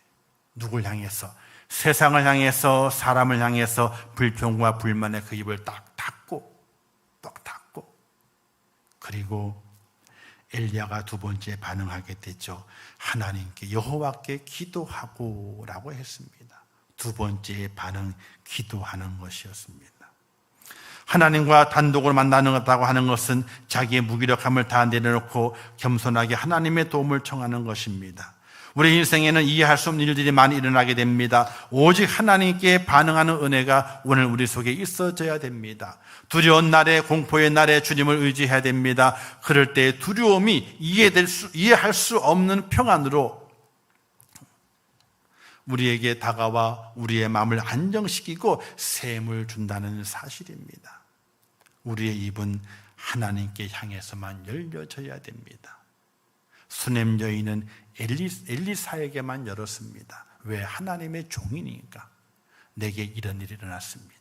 [SPEAKER 3] 누굴 향해서? 세상을 향해서, 사람을 향해서 불평과 불만의 그 입을 딱 닫고 그리고 엘리야가 두 번째 반응하게 되죠. 하나님께, 여호와께 기도하고 라고 했습니다. 두 번째 반응, 기도하는 것이었습니다. 하나님과 단독으로 만나는다고 하는 것은 자기의 무기력함을 다 내려놓고 겸손하게 하나님의 도움을 청하는 것입니다. 우리 인생에는 이해할 수 없는 일들이 많이 일어나게 됩니다. 오직 하나님께 반응하는 은혜가 오늘 우리 속에 있어져야 됩니다. 두려운 날에, 공포의 날에 주님을 의지해야 됩니다. 그럴 때 두려움이 이해할 수 없는 평안으로 우리에게 다가와 우리의 마음을 안정시키고 샘을 준다는 사실입니다. 우리의 입은 하나님께 향해서만 열려져야 됩니다. 수넴 여인은 엘리사에게만 열었습니다. 왜? 하나님의 종이니까. 내게 이런 일이 일어났습니다.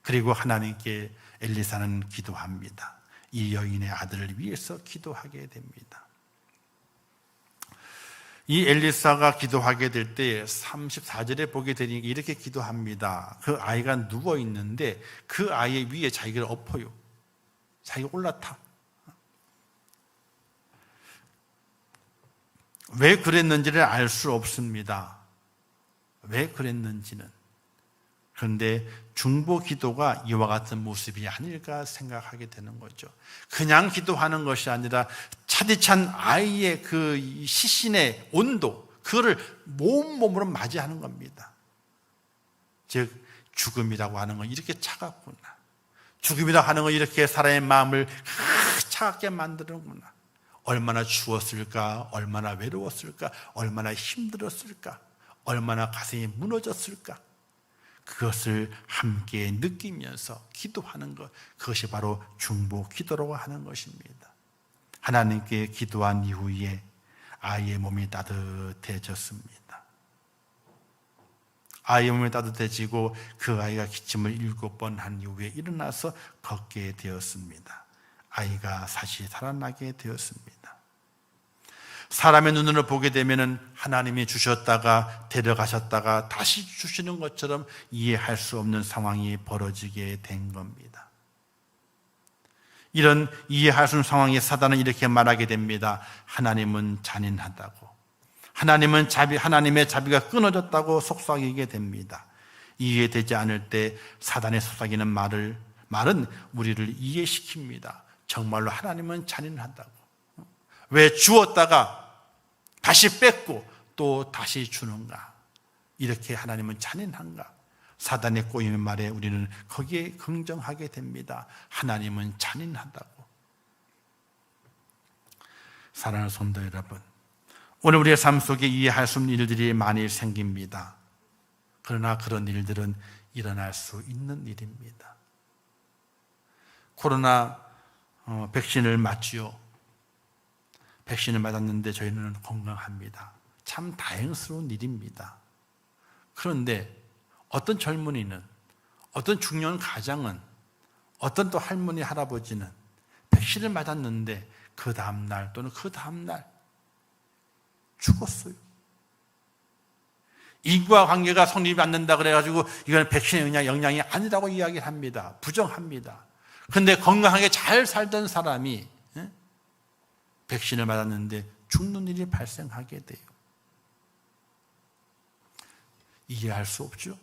[SPEAKER 3] 그리고 하나님께 엘리사는 기도합니다. 이 여인의 아들을 위해서 기도하게 됩니다. 이 엘리사가 기도하게 될 때 34절에 보게 되니 이렇게 기도합니다. 그 아이가 누워 있는데 그 아이 위에 자기가 엎어요. 자기가 올라타. 왜 그랬는지를 알 수 없습니다. 왜 그랬는지는. 그런데 중보 기도가 이와 같은 모습이 아닐까 생각하게 되는 거죠. 그냥 기도하는 것이 아니라 차디찬 아이의 그 시신의 온도, 그거를 몸으로 맞이하는 겁니다. 즉 죽음이라고 하는 건 이렇게 차갑구나. 죽음이라고 하는 건 이렇게 사람의 마음을 차갑게 만드는구나. 얼마나 추웠을까, 얼마나 외로웠을까, 얼마나 힘들었을까, 얼마나 가슴이 무너졌을까. 그것을 함께 느끼면서 기도하는 것, 그것이 바로 중보 기도라고 하는 것입니다. 하나님께 기도한 이후에 아이의 몸이 따뜻해졌습니다. 아이의 몸이 따뜻해지고 그 아이가 기침을 7번 한 이후에 일어나서 걷게 되었습니다. 아이가 다시 살아나게 되었습니다. 사람의 눈으로 보게 되면 하나님이 주셨다가 데려가셨다가 다시 주시는 것처럼 이해할 수 없는 상황이 벌어지게 된 겁니다. 이런 이해할 수 없는 상황에 사단은 이렇게 말하게 됩니다. 하나님은 잔인하다고, 하나님의 자비가 끊어졌다고 속삭이게 됩니다. 이해되지 않을 때 사단의 속삭이는 말은 우리를 이해시킵니다. 정말로 하나님은 잔인하다고. 왜 주었다가 다시 뺏고 또 다시 주는가? 이렇게 하나님은 잔인한가? 사단의 꼬임의 말에 우리는 거기에 긍정하게 됩니다. 하나님은 잔인하다고. 사랑하는 성도 여러분, 오늘 우리의 삶 속에 이해할 수 없는 일들이 많이 생깁니다. 그러나 그런 일들은 일어날 수 있는 일입니다. 코로나 백신을 맞지요. 백신을 맞았는데 저희는 건강합니다. 참 다행스러운 일입니다. 그런데 어떤 젊은이는, 어떤 중년 가장은, 어떤 또 할머니, 할아버지는 백신을 맞았는데 그 다음날 또는 그 다음날 죽었어요. 인과관계가 성립이 안 된다 그래가지고 이건 백신의 영향이 아니라고 이야기를 합니다. 부정합니다. 그런데 건강하게 잘 살던 사람이 백신을 맞았는데 죽는 일이 발생하게 돼요. 이해할 수 없죠.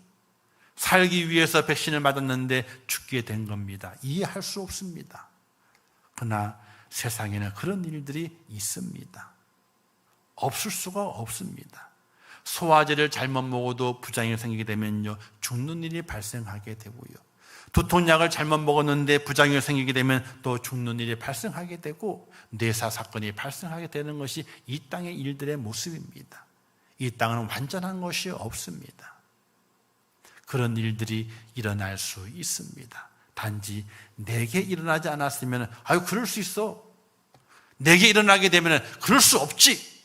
[SPEAKER 3] 살기 위해서 백신을 맞았는데 죽게 된 겁니다. 이해할 수 없습니다. 그러나 세상에는 그런 일들이 있습니다. 없을 수가 없습니다. 소화제를 잘못 먹어도 부작용이 생기게 되면요, 죽는 일이 발생하게 되고요. 두통약을 잘못 먹었는데 부작용이 생기게 되면 또 죽는 일이 발생하게 되고 뇌사 사건이 발생하게 되는 것이 이 땅의 일들의 모습입니다. 이 땅은 완전한 것이 없습니다. 그런 일들이 일어날 수 있습니다. 단지 내게 일어나지 않았으면 그럴 수 있어. 내게 일어나게 되면 그럴 수 없지.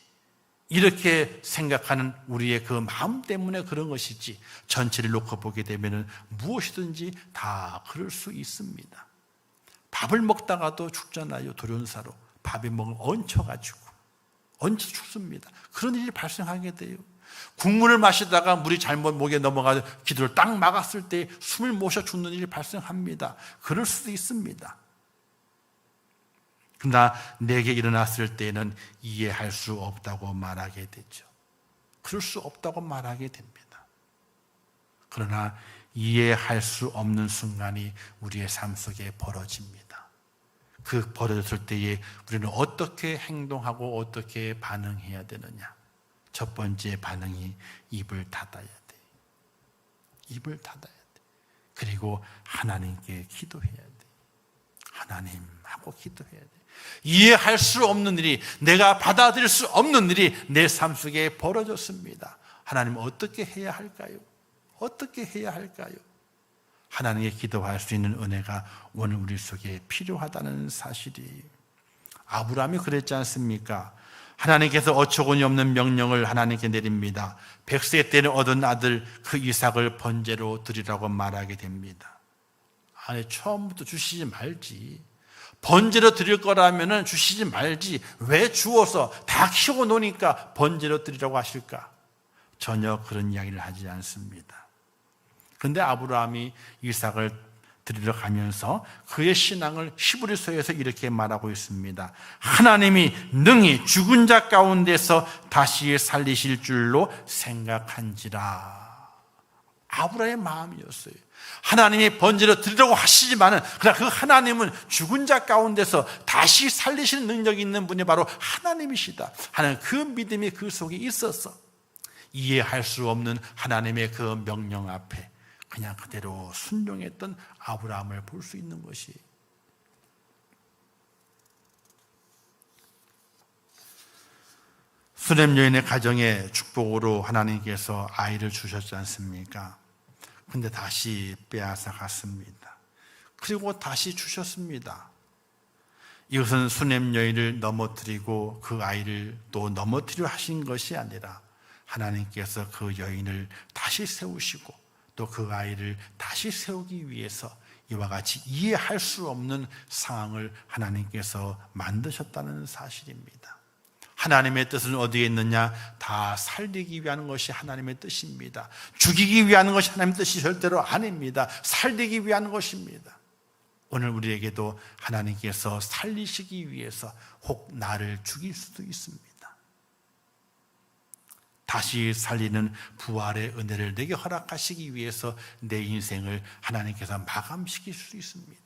[SPEAKER 3] 이렇게 생각하는 우리의 그 마음 때문에 그런 것이지, 전체를 놓고 보게 되면 무엇이든지 다 그럴 수 있습니다. 밥을 먹다가도 죽잖아요. 돌연사로 밥에 먹을 얹혀가지고 얹혀 죽습니다. 그런 일이 발생하게 돼요. 국물을 마시다가 물이 잘못 목에 넘어가서 기도를 딱 막았을 때 숨을 못 쉬어 죽는 일이 발생합니다. 그럴 수도 있습니다. 그러나 내게 일어났을 때는 이해할 수 없다고 말하게 되죠. 그럴 수 없다고 말하게 됩니다. 그러나 이해할 수 없는 순간이 우리의 삶 속에 벌어집니다. 그 벌어졌을 때에 우리는 어떻게 행동하고 어떻게 반응해야 되느냐? 첫 번째 반응이 입을 닫아야 돼. 입을 닫아야 돼. 그리고 하나님께 기도해야 돼. 하나님 하고 기도해야 돼. 이해할 수 없는 일이, 내가 받아들일 수 없는 일이 내 삶 속에 벌어졌습니다. 하나님 어떻게 해야 할까요? 어떻게 해야 할까요? 하나님께 기도할 수 있는 은혜가 오늘 우리 속에 필요하다는 사실이, 아브라함이 그랬지 않습니까? 하나님께서 어처구니 없는 명령을 하나님께 내립니다. 100세 때는 얻은 아들 그 이삭을 번제로 드리라고 말하게 됩니다. 아니, 처음부터 주시지 말지. 번제로 드릴 거라면 주시지 말지. 왜 주어서 다 키워 놓으니까 번제로 드리라고 하실까? 전혀 그런 이야기를 하지 않습니다. 그런데 아브라함이 이삭을 드리러 가면서 그의 신앙을 히브리서에서 이렇게 말하고 있습니다. 하나님이 능히 죽은 자 가운데서 다시 살리실 줄로 생각한지라. 아브라함의 마음이었어요. 하나님이 번제로 드리려고 하시지만은 그러나 그 하나님은 죽은 자 가운데서 다시 살리시는 능력이 있는 분이 바로 하나님이시다 하는 그 믿음이 그 속에 있었어. 이해할 수 없는 하나님의 그 명령 앞에 그냥 그대로 순종했던 아브라함을 볼 수 있는 것이, 수렘 여인의 가정에 축복으로 하나님께서 아이를 주셨지 않습니까? 근데 다시 빼앗아 갔습니다. 그리고 다시 주셨습니다. 이것은 수렘 여인을 넘어뜨리고 그 아이를 또 넘어뜨려 하신 것이 아니라 하나님께서 그 여인을 다시 세우시고 또 그 아이를 다시 세우기 위해서 이와 같이 이해할 수 없는 상황을 하나님께서 만드셨다는 사실입니다. 하나님의 뜻은 어디에 있느냐? 다 살리기 위한 것이 하나님의 뜻입니다. 죽이기 위한 것이 하나님의 뜻이 절대로 아닙니다. 살리기 위한 것입니다. 오늘 우리에게도 하나님께서 살리시기 위해서 혹 나를 죽일 수도 있습니다. 다시 살리는 부활의 은혜를 내게 허락하시기 위해서 내 인생을 하나님께서 마감시킬 수 있습니다.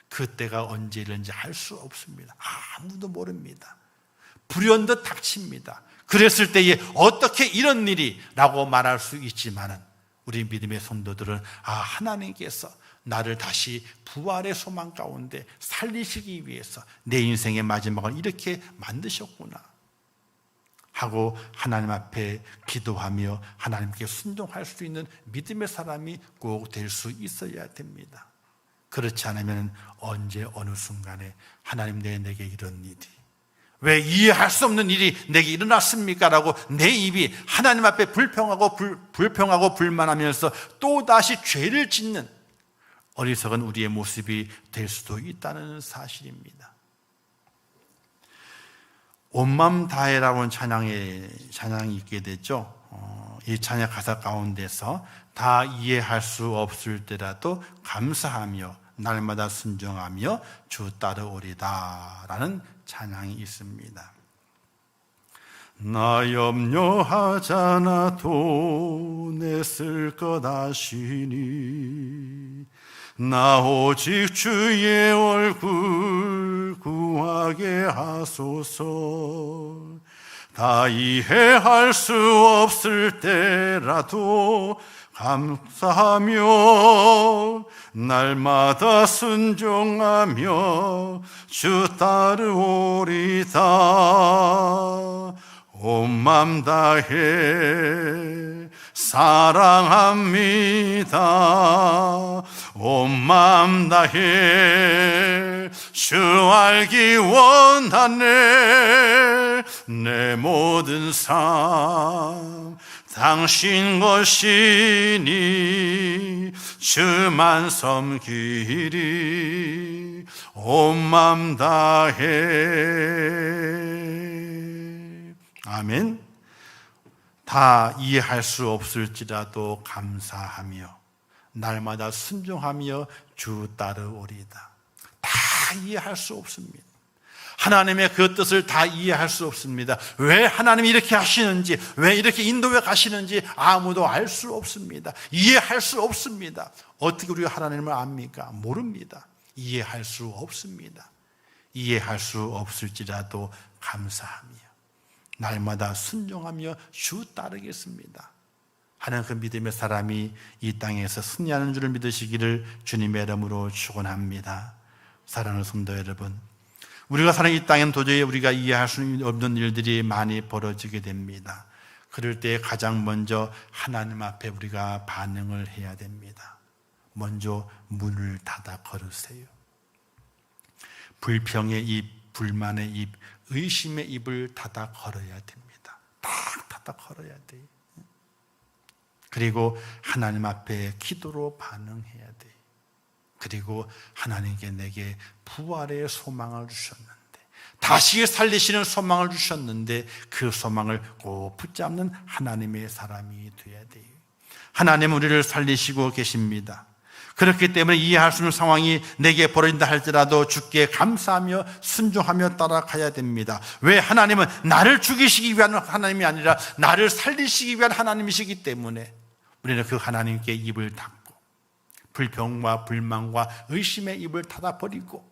[SPEAKER 3] 그때가 언제일는지 알 수 없습니다. 아무도 모릅니다. 불현듯 닥칩니다. 그랬을 때에 어떻게 이런 일이 라고 말할 수 있지만은 우리 믿음의 성도들은 하나님께서 나를 다시 부활의 소망 가운데 살리시기 위해서 내 인생의 마지막을 이렇게 만드셨구나 하고 하나님 앞에 기도하며 하나님께 순종할 수 있는 믿음의 사람이 꼭 될 수 있어야 됩니다. 그렇지 않으면 언제 어느 순간에 하나님 내게 이런 일이, 왜 이해할 수 없는 일이 내게 일어났습니까? 라고 내 입이 하나님 앞에 불평하고 불만하면서 또다시 죄를 짓는 어리석은 우리의 모습이 될 수도 있다는 사실입니다. 온맘 다해라는 찬양이 있게 되죠. 이 찬양 가사 가운데서 다 이해할 수 없을 때라도 감사하며 날마다 순종하며 주 따르오리다 라는 찬양이 있습니다. 나 염려하잖아도 내 쓸 것 아시니 나 오직 주의 얼굴 구하게 하소서. 다 이해할 수 없을 때라도 감사하며 날마다 순종하며 주 따르오리다. 온 맘 다해 사랑합니다. 온 맘 다해 주 알기 원하네. 내 모든 삶 당신 것이니 주만 섬기리. 온 맘 다해. 아멘. 다 이해할 수 없을지라도 감사하며 날마다 순종하며 주 따르오리다. 다 이해할 수 없습니다. 하나님의 그 뜻을 다 이해할 수 없습니다. 왜 하나님이 이렇게 하시는지, 왜 이렇게 인도해 가시는지 아무도 알 수 없습니다. 이해할 수 없습니다. 어떻게 우리가 하나님을 압니까? 모릅니다. 이해할 수 없습니다. 이해할 수 없을지라도 감사하며 날마다 순종하며 주 따르겠습니다 하는 그 믿음의 사람이 이 땅에서 승리하는 줄을 믿으시기를 주님의 이름으로 축원합니다. 사랑하는 성도 여러분, 우리가 사는 이 땅엔 도저히 우리가 이해할 수 없는 일들이 많이 벌어지게 됩니다. 그럴 때 가장 먼저 하나님 앞에 우리가 반응을 해야 됩니다. 먼저 문을 닫아 걸으세요. 불평의 입, 불만의 입, 의심의 입을 닫아 걸어야 됩니다. 딱 닫아 걸어야 돼요. 그리고 하나님 앞에 기도로 반응해야 돼요. 그리고 하나님께 내게 부활의 소망을 주셨는데, 다시 살리시는 소망을 주셨는데 그 소망을 꼭 붙잡는 하나님의 사람이 되어야 돼요. 하나님은 우리를 살리시고 계십니다. 그렇기 때문에 이해할 수 없는 상황이 내게 벌어진다 할지라도 주께 감사하며 순종하며 따라가야 됩니다. 왜? 하나님은 나를 죽이시기 위한 하나님이 아니라 나를 살리시기 위한 하나님이시기 때문에 우리는 그 하나님께 입을 닫고 불평과 불만과 의심의 입을 닫아버리고,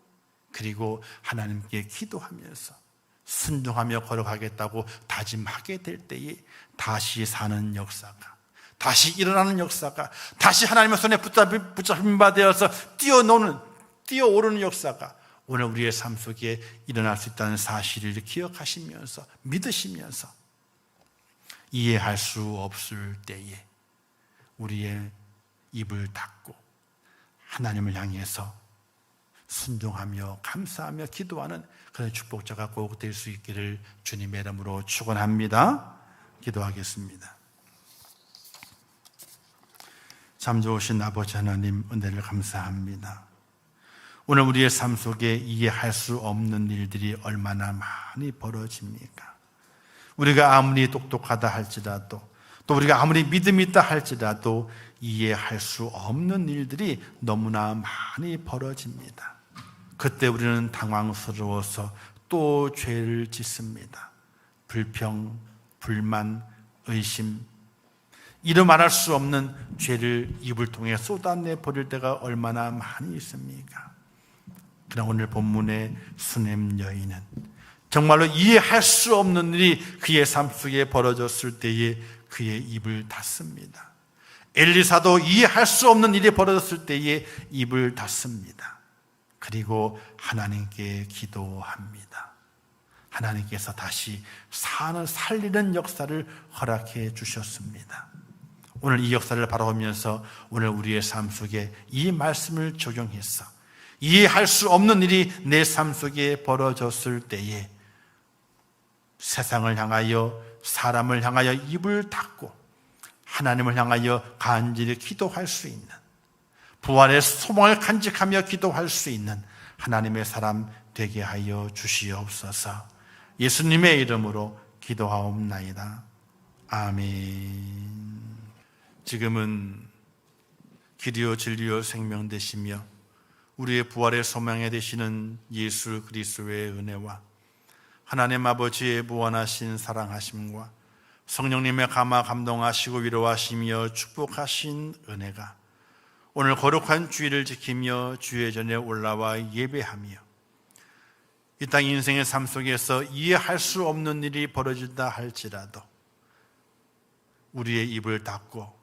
[SPEAKER 3] 그리고 하나님께 기도하면서 순종하며 걸어가겠다고 다짐하게 될 때에 다시 사는 역사가, 다시 일어나는 역사가, 다시 하나님의 손에 붙잡힌 바 되어서 뛰어오르는 역사가 오늘 우리의 삶 속에 일어날 수 있다는 사실을 기억하시면서 믿으시면서 이해할 수 없을 때에 우리의 입을 닫고 하나님을 향해서 순종하며 감사하며 기도하는 그런 축복자가 꼭 될 수 있기를 주님의 이름으로 축원합니다. 기도하겠습니다. 참 좋으신 아버지 하나님, 은혜를 감사합니다. 오늘 우리의 삶 속에 이해할 수 없는 일들이 얼마나 많이 벌어집니까? 우리가 아무리 똑똑하다 할지라도, 또 우리가 아무리 믿음이 있다 할지라도 이해할 수 없는 일들이 너무나 많이 벌어집니다. 그때 우리는 당황스러워서 또 죄를 짓습니다. 불평, 불만, 의심, 이루 말할 수 없는 죄를 입을 통해 쏟아내 버릴 때가 얼마나 많이 있습니까? 그러나 오늘 본문의 수넴 여인은 정말로 이해할 수 없는 일이 그의 삶 속에 벌어졌을 때에 그의 입을 닫습니다. 엘리사도 이해할 수 없는 일이 벌어졌을 때에 입을 닫습니다. 그리고 하나님께 기도합니다. 하나님께서 다시 살리는 역사를 허락해 주셨습니다. 오늘 이 역사를 바라보면서 오늘 우리의 삶 속에 이 말씀을 적용해서 이해할 수 없는 일이 내 삶 속에 벌어졌을 때에 세상을 향하여, 사람을 향하여 입을 닫고 하나님을 향하여 간절히 기도할 수 있는, 부활의 소망을 간직하며 기도할 수 있는 하나님의 사람 되게 하여 주시옵소서. 예수님의 이름으로 기도하옵나이다. 아멘. 지금은 길이요 진리요 생명 되시며 우리의 부활의 소망에 되시는 예수 그리스도의 은혜와 하나님 아버지의 무한하신 사랑하심과 성령님의 감화 감동하시고 위로하시며 축복하신 은혜가 오늘 거룩한 주일을 지키며 주의 전에 올라와 예배하며 이 땅 인생의 삶 속에서 이해할 수 없는 일이 벌어진다 할지라도 우리의 입을 닫고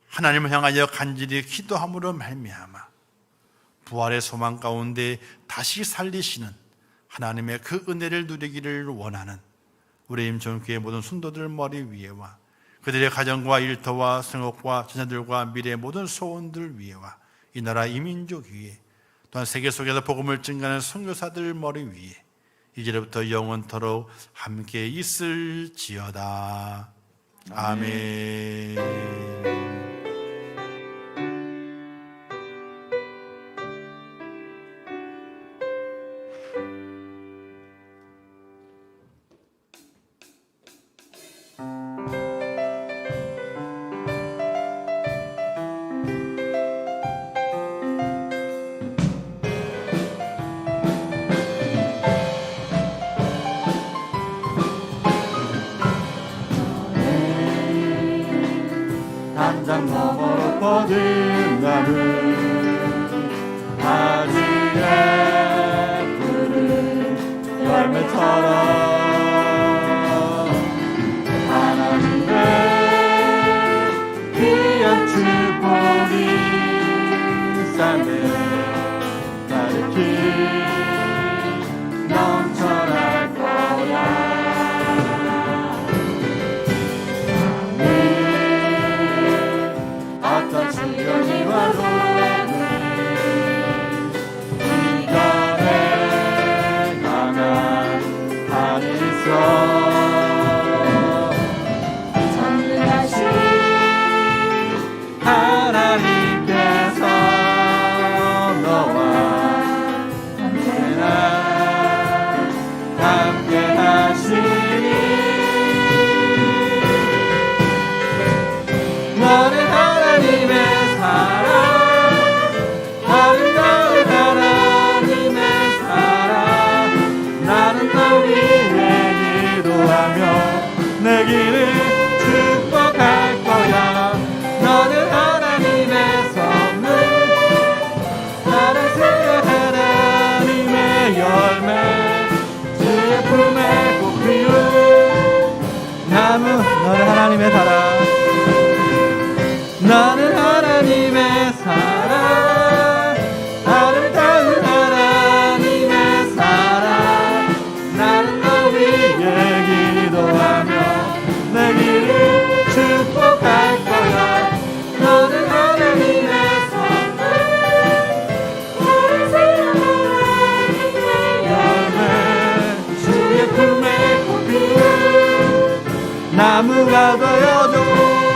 [SPEAKER 3] 하나님을 향하여 간절히 기도함으로 말미암아 부활의 소망 가운데 다시 살리시는 하나님의 그 은혜를 누리기를 원하는 우리 임종교회 모든 순도들 머리 위에와 그들의 가정과 일터와 생업과 자녀들과 미래의 모든 소원들 위에와 이 나라 이민족 위에 또한 세계 속에서 복음을 증거하는 선교사들 머리 위에 이제부터 영원토록 함께 있을지어다. 아멘.
[SPEAKER 1] 담장 너머로 뻗은 나무 가지에 푸른 열매처럼 하나님의 귀한 축복이 삶에 가득히 넘쳐날 거야. 시련이 와도 이겨내
[SPEAKER 2] 나는 하나님의 사랑, 아름다운 하나님의 사랑. 나는 너 위에 기도하며 내 길을 축복할 거야. 너는 하나님의 사랑, 열매 주의 품에 꼽힌 나무가 되어도